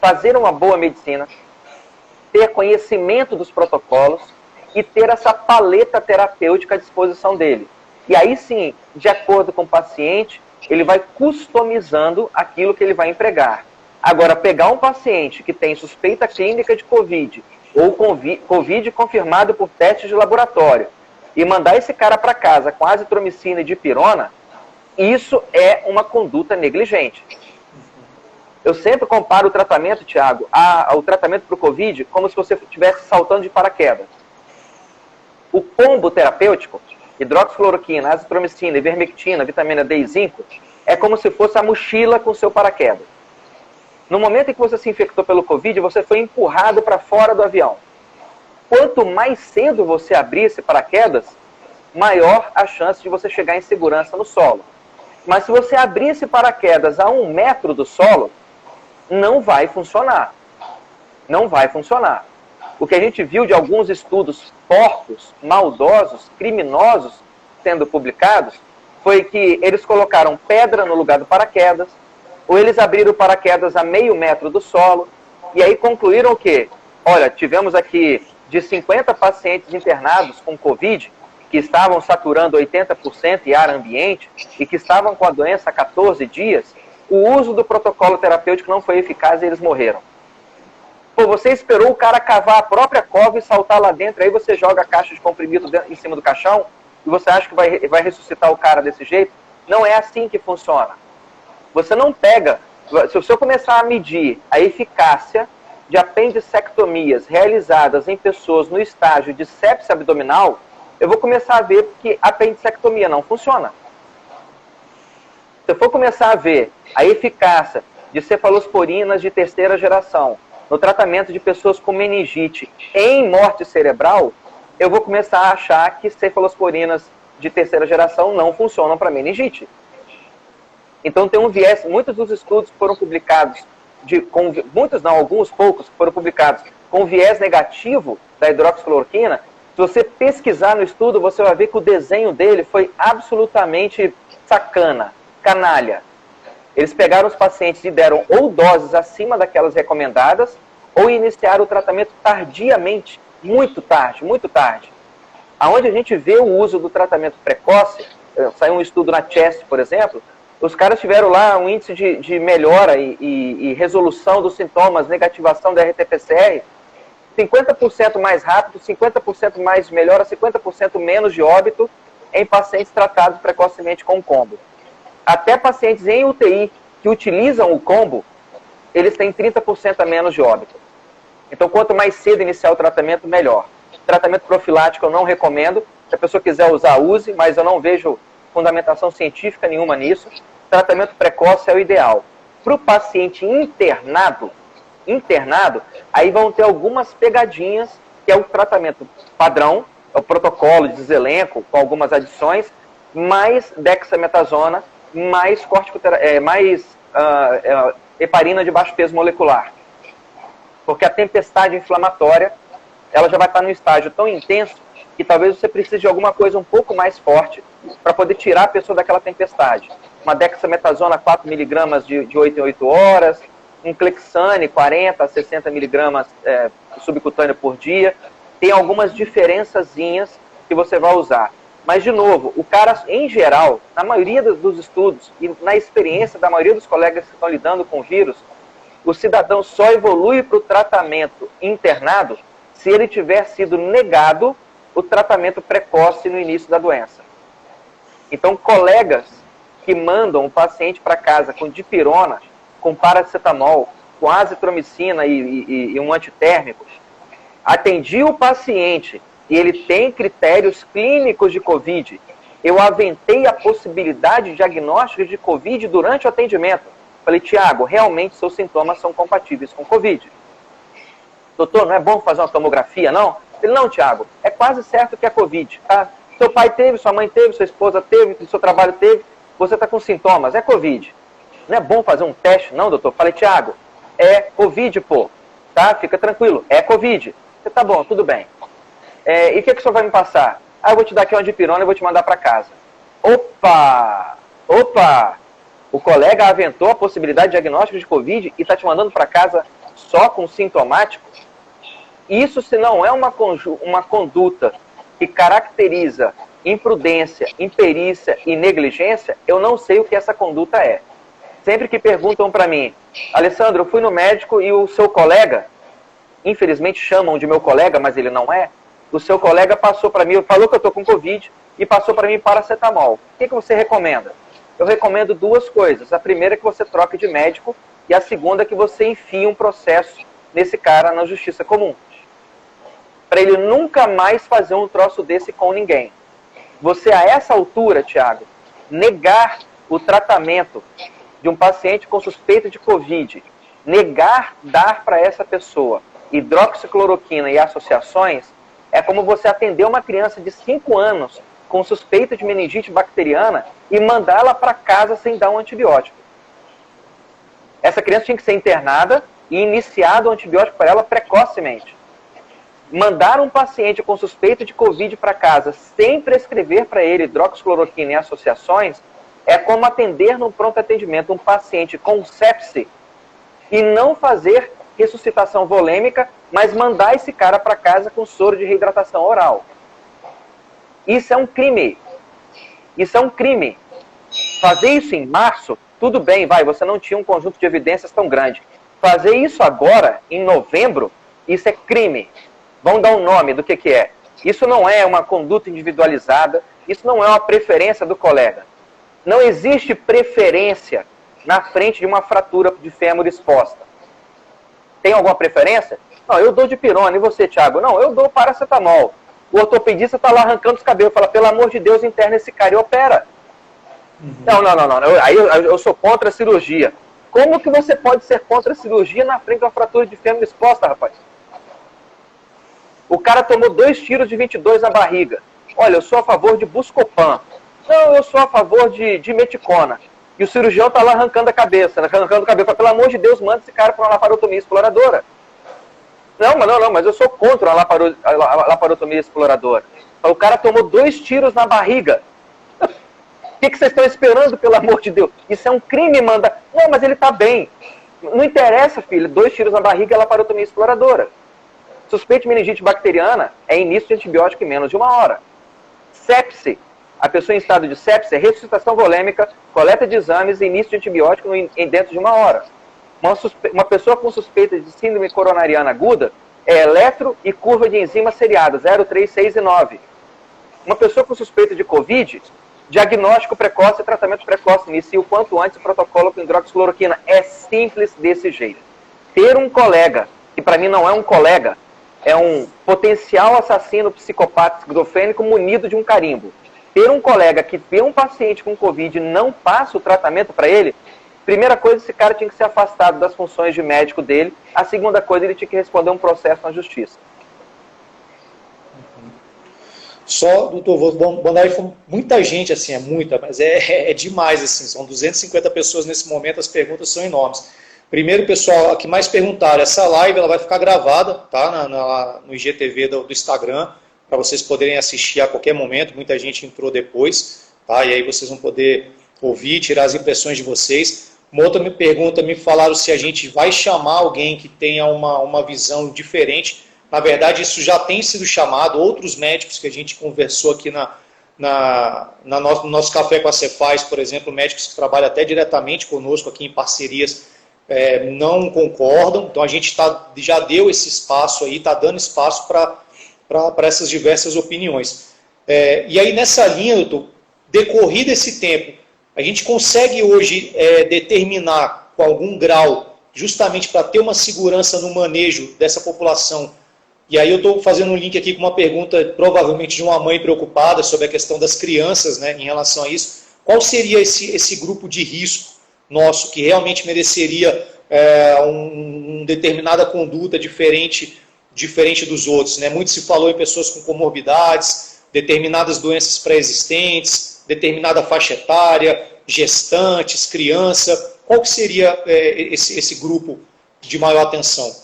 fazer uma boa medicina, ter conhecimento dos protocolos e ter essa paleta terapêutica à disposição dele. E aí sim, de acordo com o paciente, ele vai customizando aquilo que ele vai empregar. Agora, pegar um paciente que tem suspeita clínica de Covid ou Covid confirmado por testes de laboratório e mandar esse cara para casa com azitromicina e dipirona, isso é uma conduta negligente. Eu sempre comparo o tratamento, Thiago, ao tratamento para o Covid como se você estivesse saltando de paraquedas. O combo terapêutico, hidroxicloroquina, azitromicina, ivermectina, vitamina D e zinco, é como se fosse a mochila com seu paraquedas. No momento em que você se infectou pelo Covid, você foi empurrado para fora do avião. Quanto mais cedo você abrir esse paraquedas, maior a chance de você chegar em segurança no solo. Mas se você abrir esse paraquedas a 1 metro do solo, não vai funcionar. Não vai funcionar. O que a gente viu de alguns estudos porcos, maldosos, criminosos sendo publicados, foi que eles colocaram pedra no lugar do paraquedas, ou eles abriram o paraquedas a meio metro do solo, e aí concluíram o quê? Olha, tivemos aqui de 50 pacientes internados com Covid, que estavam saturando 80% em ar ambiente e que estavam com a doença há 14 dias, o uso do protocolo terapêutico não foi eficaz e eles morreram. Pô, você esperou o cara cavar a própria cova e saltar lá dentro, aí você joga a caixa de comprimido em cima do caixão e você acha que vai ressuscitar o cara desse jeito? Não é assim que funciona. Você não pega... Se eu começar a medir a eficácia de apendicectomias realizadas em pessoas no estágio de sepse abdominal, eu vou começar a ver que a apendicectomia não funciona. Se eu for começar a ver a eficácia de cefalosporinas de terceira geração no tratamento de pessoas com meningite em morte cerebral, eu vou começar a achar que cefalosporinas de terceira geração não funcionam para meningite. Então tem um viés, muitos dos estudos que foram publicados, alguns poucos que foram publicados com viés negativo da hidroxicloroquina. Se você pesquisar no estudo, você vai ver que o desenho dele foi absolutamente sacana, canalha. Eles pegaram os pacientes e deram ou doses acima daquelas recomendadas, ou iniciaram o tratamento tardiamente, muito tarde. Aonde a gente vê o uso do tratamento precoce, saiu um estudo na CHEST, por exemplo, os caras tiveram lá um índice de melhora e resolução dos sintomas, negativação da RT-PCR, 50% mais rápido, 50% mais melhora, 50% menos de óbito em pacientes tratados precocemente com combo. Até pacientes em UTI que utilizam o combo, eles têm 30% a menos de óbito. Então, quanto mais cedo iniciar o tratamento, melhor. Tratamento profilático eu não recomendo. Se a pessoa quiser usar, use, mas eu não vejo fundamentação científica nenhuma nisso. Tratamento precoce é o ideal. Para o paciente internado, aí vão ter algumas pegadinhas, que é o tratamento padrão, é o protocolo de deselenco, com algumas adições, mais dexametasona, mais heparina de baixo peso molecular. Porque a tempestade inflamatória, ela já vai estar num estágio tão intenso que talvez você precise de alguma coisa um pouco mais forte para poder tirar a pessoa daquela tempestade. Uma dexametasona 4 mg de 8 em 8 horas, um Clexane 40 a 60 mg subcutâneo por dia. Tem algumas diferençazinhas que você vai usar. Mas, de novo, o cara, em geral, na maioria dos estudos e na experiência da maioria dos colegas que estão lidando com o vírus, o cidadão só evolui para o tratamento internado se ele tiver sido negado o tratamento precoce no início da doença. Então, colegas que mandam o paciente para casa com dipirona, com paracetamol, com azitromicina e um antitérmico, atendi o paciente e ele tem critérios clínicos de Covid, eu aventei a possibilidade de diagnóstico de Covid durante o atendimento. Falei, Tiago, realmente seus sintomas são compatíveis com Covid. Doutor, não é bom fazer uma tomografia, não? Ele, não, Tiago, é quase certo que é Covid, tá? Seu pai teve, sua mãe teve, sua esposa teve, seu trabalho teve, você está com sintomas, é Covid. Não é bom fazer um teste, não, doutor? Falei, Tiago, é Covid, pô, tá? Fica tranquilo, é Covid. Você tá bom, tudo bem. E o que o senhor vai me passar? Ah, eu vou te dar aqui uma dipirona e vou te mandar para casa. Opa! O colega aventou a possibilidade de diagnóstico de Covid e está te mandando para casa só com sintomático? Isso, se não é uma conduta que caracteriza imprudência, imperícia e negligência, eu não sei o que essa conduta é. Sempre que perguntam para mim, Alessandro, eu fui no médico e o seu colega, infelizmente chamam de meu colega, mas ele não é, o seu colega passou para mim, falou que eu estou com Covid e passou para mim paracetamol. O que você recomenda? Eu recomendo duas coisas. A primeira é que você troque de médico e a segunda é que você enfie um processo nesse cara na justiça comum. Para ele nunca mais fazer um troço desse com ninguém. Você, a essa altura, Tiago, negar o tratamento de um paciente com suspeita de Covid, negar dar para essa pessoa hidroxicloroquina e associações, é como você atender uma criança de 5 anos com suspeita de meningite bacteriana e mandá-la para casa sem dar um antibiótico. Essa criança tinha que ser internada e iniciado o antibiótico para ela precocemente. Mandar um paciente com suspeita de Covid para casa sem prescrever para ele hidroxicloroquina e associações É como atender no pronto atendimento um paciente com sepse e não fazer ressuscitação volêmica, mas mandar esse cara para casa com soro de reidratação oral. Isso é um crime. Isso é um crime. Fazer isso em março, tudo bem, você não tinha um conjunto de evidências tão grande. Fazer isso agora, em novembro, isso é crime. Vamos dar um nome do que é. Isso não é uma conduta individualizada, isso não é uma preferência do colega. Não existe preferência na frente de uma fratura de fêmur exposta. Tem alguma preferência? Não, eu dou dipirona, e você, Thiago? Não, eu dou paracetamol. O ortopedista está lá arrancando os cabelos, fala, pelo amor de Deus, interna esse cara e opera. Não. Aí eu sou contra a cirurgia. Como que você pode ser contra a cirurgia na frente de uma fratura de fêmur exposta, rapaz? O cara tomou 2 tiros de 22 na barriga. Olha, eu sou a favor de Buscopan. Não, eu sou a favor de meticona. E o cirurgião está lá arrancando a cabeça, Fala, pelo amor de Deus, manda esse cara para uma laparotomia exploradora. Não, mas eu sou contra a laparotomia exploradora. O cara tomou 2 tiros na barriga. O que vocês estão esperando, pelo amor de Deus? Isso é um crime, manda. Não, mas ele está bem. Não interessa, filho. 2 tiros na barriga é laparotomia exploradora. Suspeita de meningite bacteriana é início de antibiótico em menos de 1 hora. Sepse. A pessoa em estado de sepse é ressuscitação volêmica, coleta de exames e início de antibiótico dentro de 1 hora. Uma pessoa com suspeita de síndrome coronariana aguda é eletro e curva de enzima seriada, 0, 3, 6 e 9. Uma pessoa com suspeita de Covid, diagnóstico precoce e tratamento precoce. Inicia o quanto antes o protocolo com hidroxicloroquina. É simples desse jeito. Ter um colega, que para mim não é um colega, é um potencial assassino psicopata esquizofrênico munido de um carimbo. Ter um colega que vê um paciente com Covid e não passa o tratamento para ele, primeira coisa, esse cara tinha que ser afastado das funções de médico dele. A segunda coisa, ele tinha que responder um processo na justiça. Só, doutor, vou mandar muita gente, assim, é muita, mas é demais, assim, são 250 pessoas nesse momento, as perguntas são enormes. Primeiro, pessoal, a que mais perguntaram, essa live ela vai ficar gravada, tá, no IGTV do Instagram, para vocês poderem assistir a qualquer momento, muita gente entrou depois, tá, e aí vocês vão poder ouvir, tirar as impressões de vocês. Uma outra pergunta, me falaram se a gente vai chamar alguém que tenha uma visão diferente. Na verdade, isso já tem sido chamado, outros médicos que a gente conversou aqui no nosso Café com a Cefaz, por exemplo, médicos que trabalham até diretamente conosco aqui em parcerias, não concordam. Então a gente já deu esse espaço aí, está dando espaço para essas diversas opiniões. E aí nessa linha, doutor, decorrido esse tempo, a gente consegue hoje determinar com algum grau, justamente para ter uma segurança no manejo dessa população. E aí eu estou fazendo um link aqui com uma pergunta, provavelmente de uma mãe preocupada sobre a questão das crianças, né, em relação a isso. Qual seria esse grupo de risco nosso que realmente mereceria uma determinada conduta diferente dos outros, né? Muito se falou em pessoas com comorbidades, determinadas doenças pré-existentes, determinada faixa etária, gestantes, criança. Qual que seria esse grupo de maior atenção?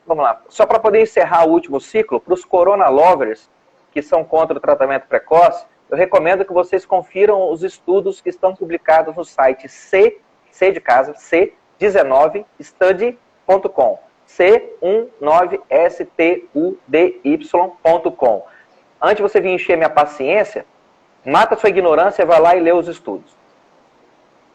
Vamos lá. Só para poder encerrar o último ciclo, para os corona lovers que são contra o tratamento precoce, eu recomendo que vocês confiram os estudos que estão publicados no site C de casa, C19study.com. C19study.com. Antes de você vir encher minha paciência, mata sua ignorância, vai lá e lê os estudos.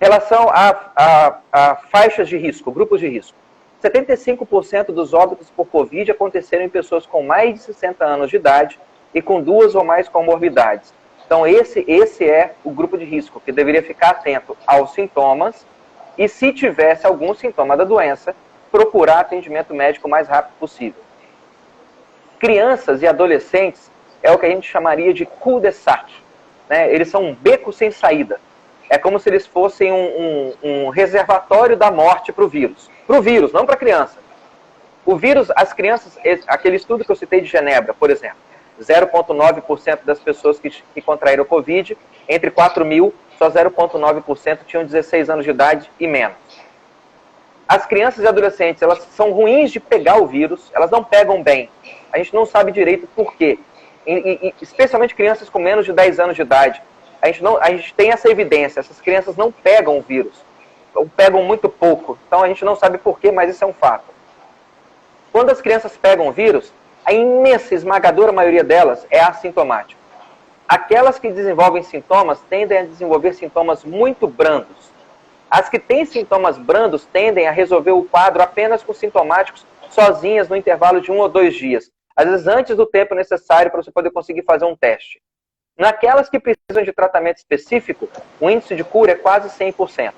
Em relação a faixas de risco, grupos de risco, 75% dos óbitos por Covid aconteceram em pessoas com mais de 60 anos de idade e com 2 ou mais comorbidades. Então esse é o grupo de risco, que deveria ficar atento aos sintomas e, se tivesse algum sintoma da doença, procurar atendimento médico o mais rápido possível. Crianças e adolescentes é o que a gente chamaria de cul-de-sac, né? Eles são um beco sem saída. É como se eles fossem um reservatório da morte para o vírus. Para o vírus, não para a criança. O vírus, as crianças, aquele estudo que eu citei de Genebra, por exemplo, 0,9% das pessoas que contraíram o Covid, entre 4 mil, só 0,9% tinham 16 anos de idade e menos. As crianças e adolescentes, elas são ruins de pegar o vírus, elas não pegam bem. A gente não sabe direito por quê. Especialmente crianças com menos de 10 anos de idade. a gente tem essa evidência, essas crianças não pegam o vírus, ou pegam muito pouco, então a gente não sabe por quê, mas isso é um fato. Quando as crianças pegam o vírus, a imensa, esmagadora maioria delas é assintomática. Aquelas que desenvolvem sintomas tendem a desenvolver sintomas muito brandos. As que têm sintomas brandos tendem a resolver o quadro apenas com sintomáticos sozinhas no intervalo de 1 ou 2 dias. Às vezes antes do tempo necessário para você poder conseguir fazer um teste. Naquelas que precisam de tratamento específico, o índice de cura é quase 100%.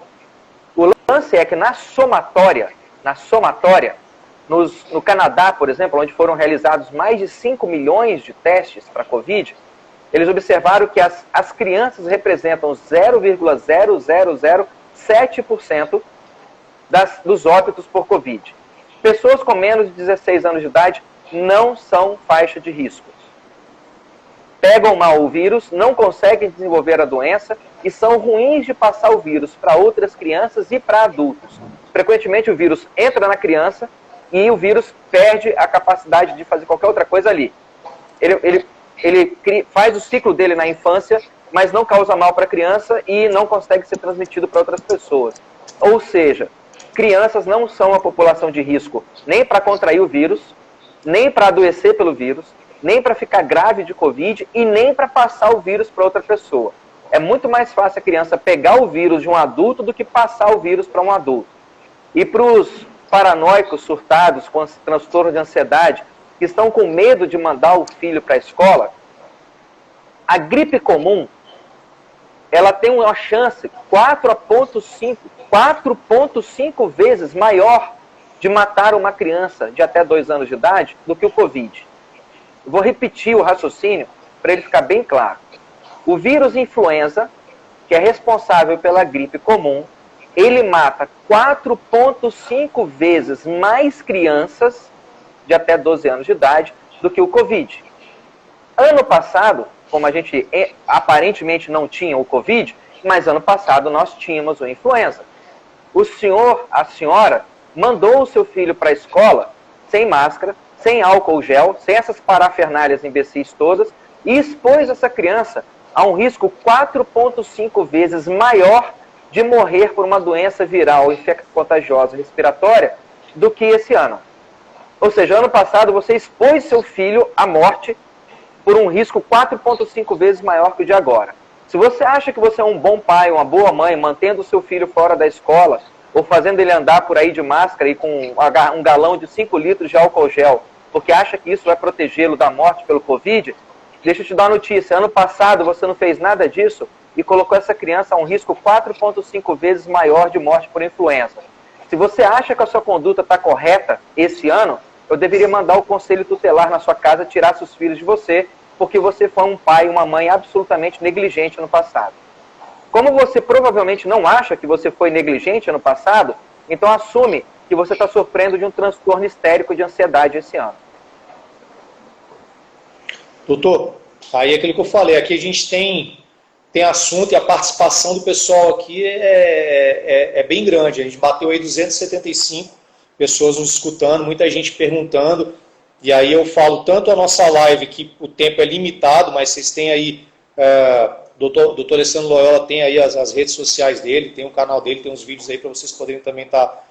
O lance é que na somatória, no Canadá, por exemplo, onde foram realizados mais de 5 milhões de testes para a Covid, eles observaram que as crianças representam 0,0007% dos óbitos por Covid. Pessoas com menos de 16 anos de idade não são faixa de risco. Pegam mal o vírus, não conseguem desenvolver a doença e são ruins de passar o vírus para outras crianças e para adultos. Frequentemente o vírus entra na criança e o vírus perde a capacidade de fazer qualquer outra coisa ali. Ele faz o ciclo dele na infância, mas não causa mal para a criança e não consegue ser transmitido para outras pessoas. Ou seja, crianças não são a população de risco nem para contrair o vírus, nem para adoecer pelo vírus, nem para ficar grave de Covid e nem para passar o vírus para outra pessoa. É muito mais fácil a criança pegar o vírus de um adulto do que passar o vírus para um adulto. E para os paranoicos surtados com transtorno de ansiedade, que estão com medo de mandar o filho para a escola, a gripe comum, ela tem uma chance 4,5 vezes maior de matar uma criança de até 2 anos de idade do que o Covid. Vou repetir o raciocínio para ele ficar bem claro. O vírus influenza, que é responsável pela gripe comum, ele mata 4,5 vezes mais crianças de até 12 anos de idade do que o Covid. Ano passado, como a gente aparentemente não tinha o Covid, mas ano passado nós tínhamos o influenza. O senhor, a senhora, mandou o seu filho para a escola sem máscara, sem álcool gel, sem essas parafernálias imbecis todas, e expôs essa criança a um risco 4,5 vezes maior de morrer por uma doença viral infecto-contagiosa respiratória do que esse ano. Ou seja, ano passado você expôs seu filho à morte por um risco 4,5 vezes maior que o de agora. Se você acha que você é um bom pai, uma boa mãe, mantendo o seu filho fora da escola, ou fazendo ele andar por aí de máscara e com um galão de 5 litros de álcool gel, porque acha que isso vai protegê-lo da morte pelo Covid, deixa eu te dar uma notícia. Ano passado você não fez nada disso e colocou essa criança a um risco 4,5 vezes maior de morte por influenza. Se você acha que a sua conduta está correta esse ano, eu deveria mandar o conselho tutelar na sua casa tirar seus filhos de você, porque você foi um pai e uma mãe absolutamente negligente no passado. Como você provavelmente não acha que você foi negligente ano passado, então assume que você está sofrendo de um transtorno histérico de ansiedade esse ano. Doutor, aí é aquilo que eu falei, aqui a gente tem assunto e a participação do pessoal aqui é bem grande. A gente bateu aí 275 pessoas nos escutando, muita gente perguntando, e aí eu falo tanto a nossa live, que o tempo é limitado, mas vocês têm aí, doutor Alessandro Loyola tem aí as redes sociais dele, tem o canal dele, tem uns vídeos aí para vocês poderem também estar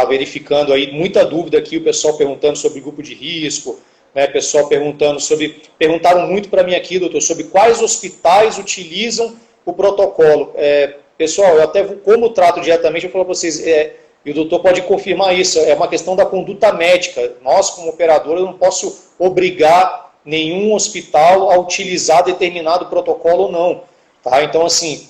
verificando aí, muita dúvida aqui, o pessoal perguntando sobre grupo de risco, né, pessoal perguntaram muito para mim aqui, doutor, sobre quais hospitais utilizam o protocolo. Pessoal, eu até, como trato diretamente, eu falo para vocês, e o doutor pode confirmar isso, é uma questão da conduta médica. Nós, como operador, eu não posso obrigar nenhum hospital a utilizar determinado protocolo ou não. Tá? Então, assim,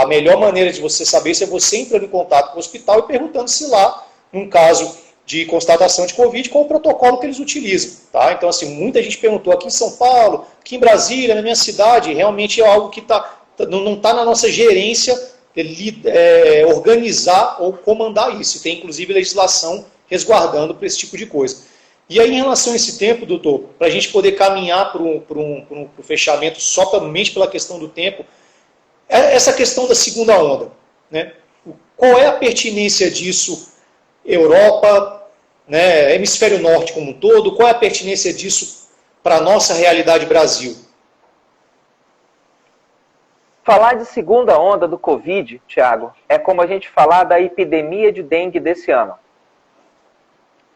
a melhor maneira de você saber isso é você entrando em contato com o hospital e perguntando se lá, num caso de constatação de Covid, qual o protocolo que eles utilizam. Tá? Então, assim, muita gente perguntou aqui em São Paulo, aqui em Brasília, na minha cidade, realmente é algo que não está na nossa gerência organizar ou comandar isso. Tem, inclusive, legislação resguardando para esse tipo de coisa. E aí, em relação a esse tempo, doutor, para a gente poder caminhar para o fechamento somente pela questão do tempo, essa questão da segunda onda, né? Qual é a pertinência disso? Europa, né, hemisfério norte como um todo, qual é a pertinência disso para a nossa realidade Brasil? Falar de segunda onda do Covid, Tiago, é como a gente falar da epidemia de dengue desse ano.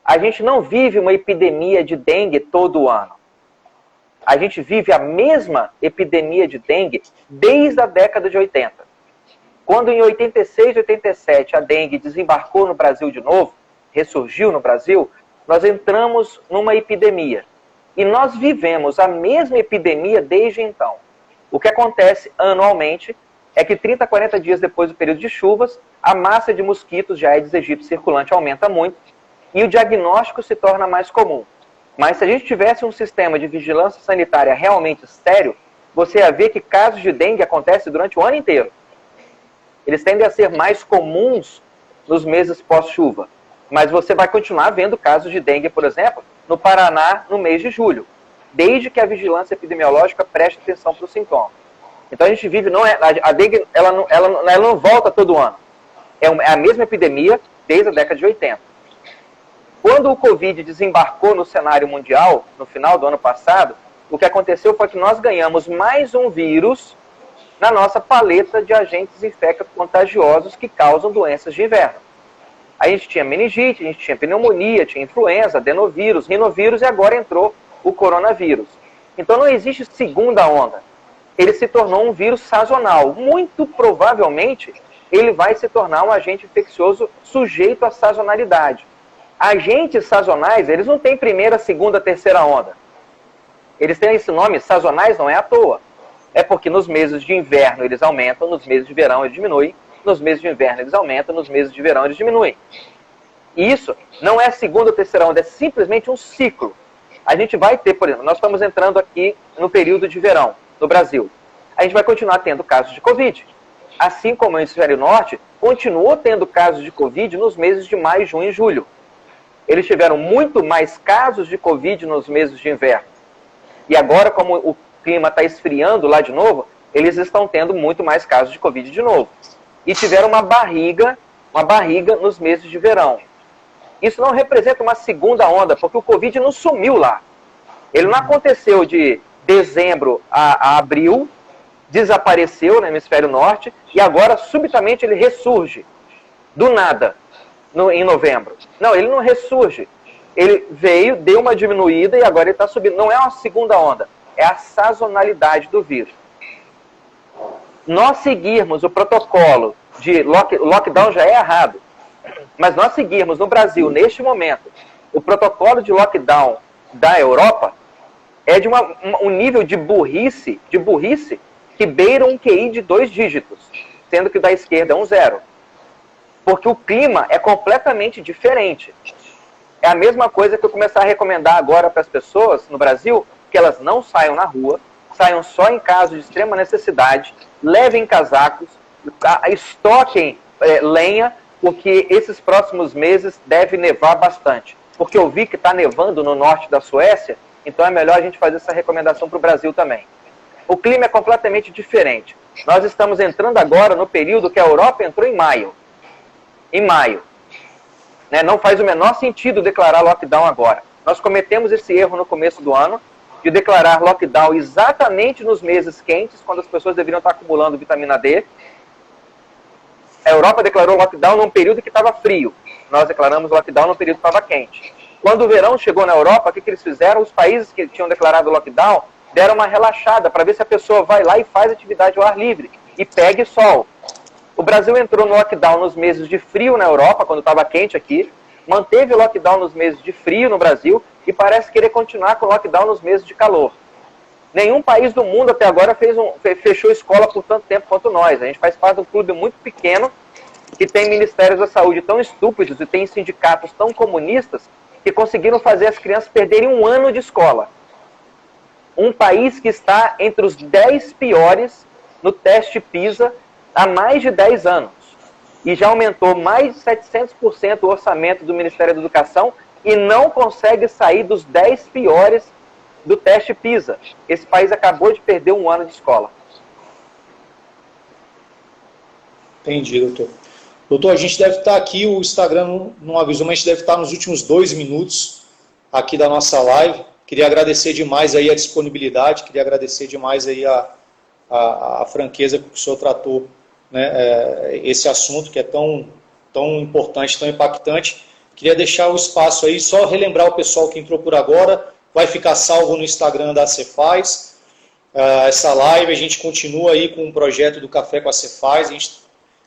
A gente não vive uma epidemia de dengue todo ano. A gente vive a mesma epidemia de dengue desde a década de 80. Quando em 86, 87 a dengue desembarcou no Brasil de novo, ressurgiu no Brasil, nós entramos numa epidemia. E nós vivemos a mesma epidemia desde então. O que acontece anualmente é que 30, 40 dias depois do período de chuvas, a massa de mosquitos de Aedes aegypti circulante aumenta muito e o diagnóstico se torna mais comum. Mas se a gente tivesse um sistema de vigilância sanitária realmente sério, você ia ver que casos de dengue acontecem durante o ano inteiro. Eles tendem a ser mais comuns nos meses pós-chuva. Mas você vai continuar vendo casos de dengue, por exemplo, no Paraná no mês de julho, desde que a vigilância epidemiológica preste atenção para o sintoma. Então a gente vive, a dengue ela não volta todo ano. É a mesma epidemia desde a década de 80. Quando o Covid desembarcou no cenário mundial, no final do ano passado, o que aconteceu foi que nós ganhamos mais um vírus na nossa paleta de agentes infecto-contagiosos que causam doenças de inverno. A gente tinha meningite, a gente tinha pneumonia, tinha influenza, adenovírus, rinovírus e agora entrou o coronavírus. Então não existe segunda onda. Ele se tornou um vírus sazonal. Muito provavelmente ele vai se tornar um agente infeccioso sujeito à sazonalidade. Agentes sazonais, eles não têm primeira, segunda, terceira onda. Eles têm esse nome, sazonais, não é à toa. É porque nos meses de inverno eles aumentam, nos meses de verão eles diminuem, nos meses de inverno eles aumentam, nos meses de verão eles diminuem. E isso não é segunda ou terceira onda, é simplesmente um ciclo. A gente vai ter, por exemplo, nós estamos entrando aqui no período de verão, no Brasil. A gente vai continuar tendo casos de Covid. Assim como o hemisfério norte continuou tendo casos de Covid nos meses de maio, junho e julho. Eles tiveram muito mais casos de Covid nos meses de inverno. E agora, como o clima está esfriando lá de novo, eles estão tendo muito mais casos de Covid de novo. E tiveram uma barriga nos meses de verão. Isso não representa uma segunda onda, porque o Covid não sumiu lá. Ele não aconteceu de dezembro a abril, desapareceu no hemisfério norte, e agora, subitamente, ele ressurge. Do nada. Em novembro. Não, ele não ressurge. Ele veio, deu uma diminuída e agora ele está subindo. Não é uma segunda onda, é a sazonalidade do vírus. Nós seguirmos o protocolo de lockdown já é errado, mas nós seguirmos no Brasil, neste momento, o protocolo de lockdown da Europa é de um nível de burrice que beira um QI de 2 dígitos, sendo que o da esquerda é um 0. Porque o clima é completamente diferente. É a mesma coisa que eu começar a recomendar agora para as pessoas no Brasil, que elas não saiam na rua, saiam só em caso de extrema necessidade, levem casacos, estoquem lenha, porque esses próximos meses deve nevar bastante. Porque eu vi que está nevando no norte da Suécia, então é melhor a gente fazer essa recomendação para o Brasil também. O clima é completamente diferente. Nós estamos entrando agora no período que a Europa entrou em maio. Né? Não faz o menor sentido declarar lockdown agora. Nós cometemos esse erro no começo do ano, de declarar lockdown exatamente nos meses quentes, quando as pessoas deveriam estar acumulando vitamina D. A Europa declarou lockdown num período que estava frio. Nós declaramos lockdown num período que estava quente. Quando o verão chegou na Europa, o que eles fizeram? Os países que tinham declarado lockdown deram uma relaxada para ver se a pessoa vai lá e faz atividade ao ar livre e pegue sol. O Brasil entrou no lockdown nos meses de frio na Europa, quando estava quente aqui, manteve o lockdown nos meses de frio no Brasil e parece querer continuar com o lockdown nos meses de calor. Nenhum país do mundo até agora fechou escola por tanto tempo quanto nós. A gente faz parte de um clube muito pequeno que tem ministérios da saúde tão estúpidos e tem sindicatos tão comunistas que conseguiram fazer as crianças perderem um ano de escola. Um país que está entre os 10 piores no teste PISA há mais de 10 anos. E já aumentou mais de 700% o orçamento do Ministério da Educação e não consegue sair dos 10 piores do teste PISA. Esse país acabou de perder um ano de escola. Entendi, doutor. Doutor, a gente deve estar aqui, o Instagram não avisou, mas a gente deve estar nos últimos 2 minutos aqui da nossa live. Queria agradecer demais aí a disponibilidade, queria agradecer demais aí a franqueza que o senhor tratou, né, esse assunto que é tão importante, tão impactante. Queria deixar o espaço aí, só relembrar o pessoal que entrou por agora, vai ficar salvo no Instagram da Cefaz, essa live. A gente continua aí com o projeto do Café com a Cefaz, a gente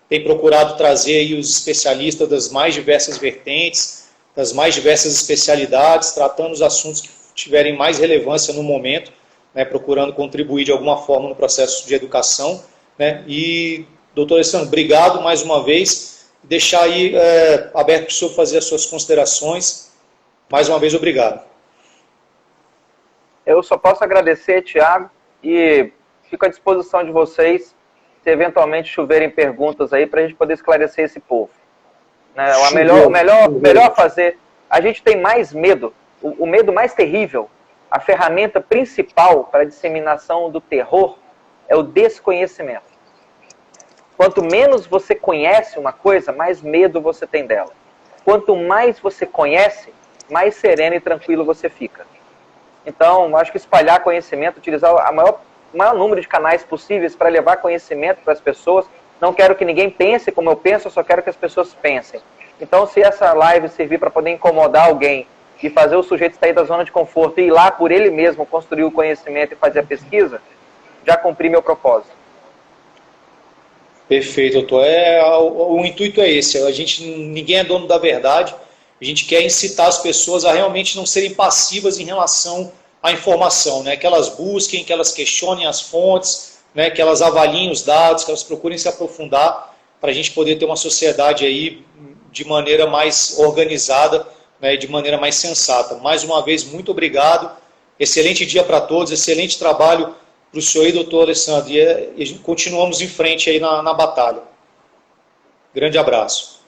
tem procurado trazer aí os especialistas das mais diversas vertentes, das mais diversas especialidades, tratando os assuntos que tiverem mais relevância no momento, né, procurando contribuir de alguma forma no processo de educação, né. E, doutor Alessandro, obrigado mais uma vez. Deixar aí aberto para o senhor fazer as suas considerações. Mais uma vez, obrigado. Eu só posso agradecer, Thiago, e fico à disposição de vocês, se eventualmente choverem perguntas aí, para a gente poder esclarecer esse povo. Né? O melhor a fazer, a gente tem mais medo, o medo mais terrível, a ferramenta principal para a disseminação do terror é o desconhecimento. Quanto menos você conhece uma coisa, mais medo você tem dela. Quanto mais você conhece, mais sereno e tranquilo você fica. Então, acho que espalhar conhecimento, utilizar o maior número de canais possíveis para levar conhecimento para as pessoas. Não quero que ninguém pense como eu penso, eu só quero que as pessoas pensem. Então, se essa live servir para poder incomodar alguém e fazer o sujeito sair da zona de conforto e ir lá por ele mesmo construir o conhecimento e fazer a pesquisa, já cumpri meu propósito. Perfeito, doutor. O intuito é esse. Ninguém é dono da verdade. A gente quer incitar as pessoas a realmente não serem passivas em relação à informação, né? Que elas busquem, que elas questionem as fontes, né? Que elas avaliem os dados, que elas procurem se aprofundar para a gente poder ter uma sociedade aí de maneira mais organizada, né? De maneira mais sensata. Mais uma vez, muito obrigado. Excelente dia para todos, excelente trabalho para o senhor e doutor Alessandro. E continuamos em frente aí na batalha. Grande abraço.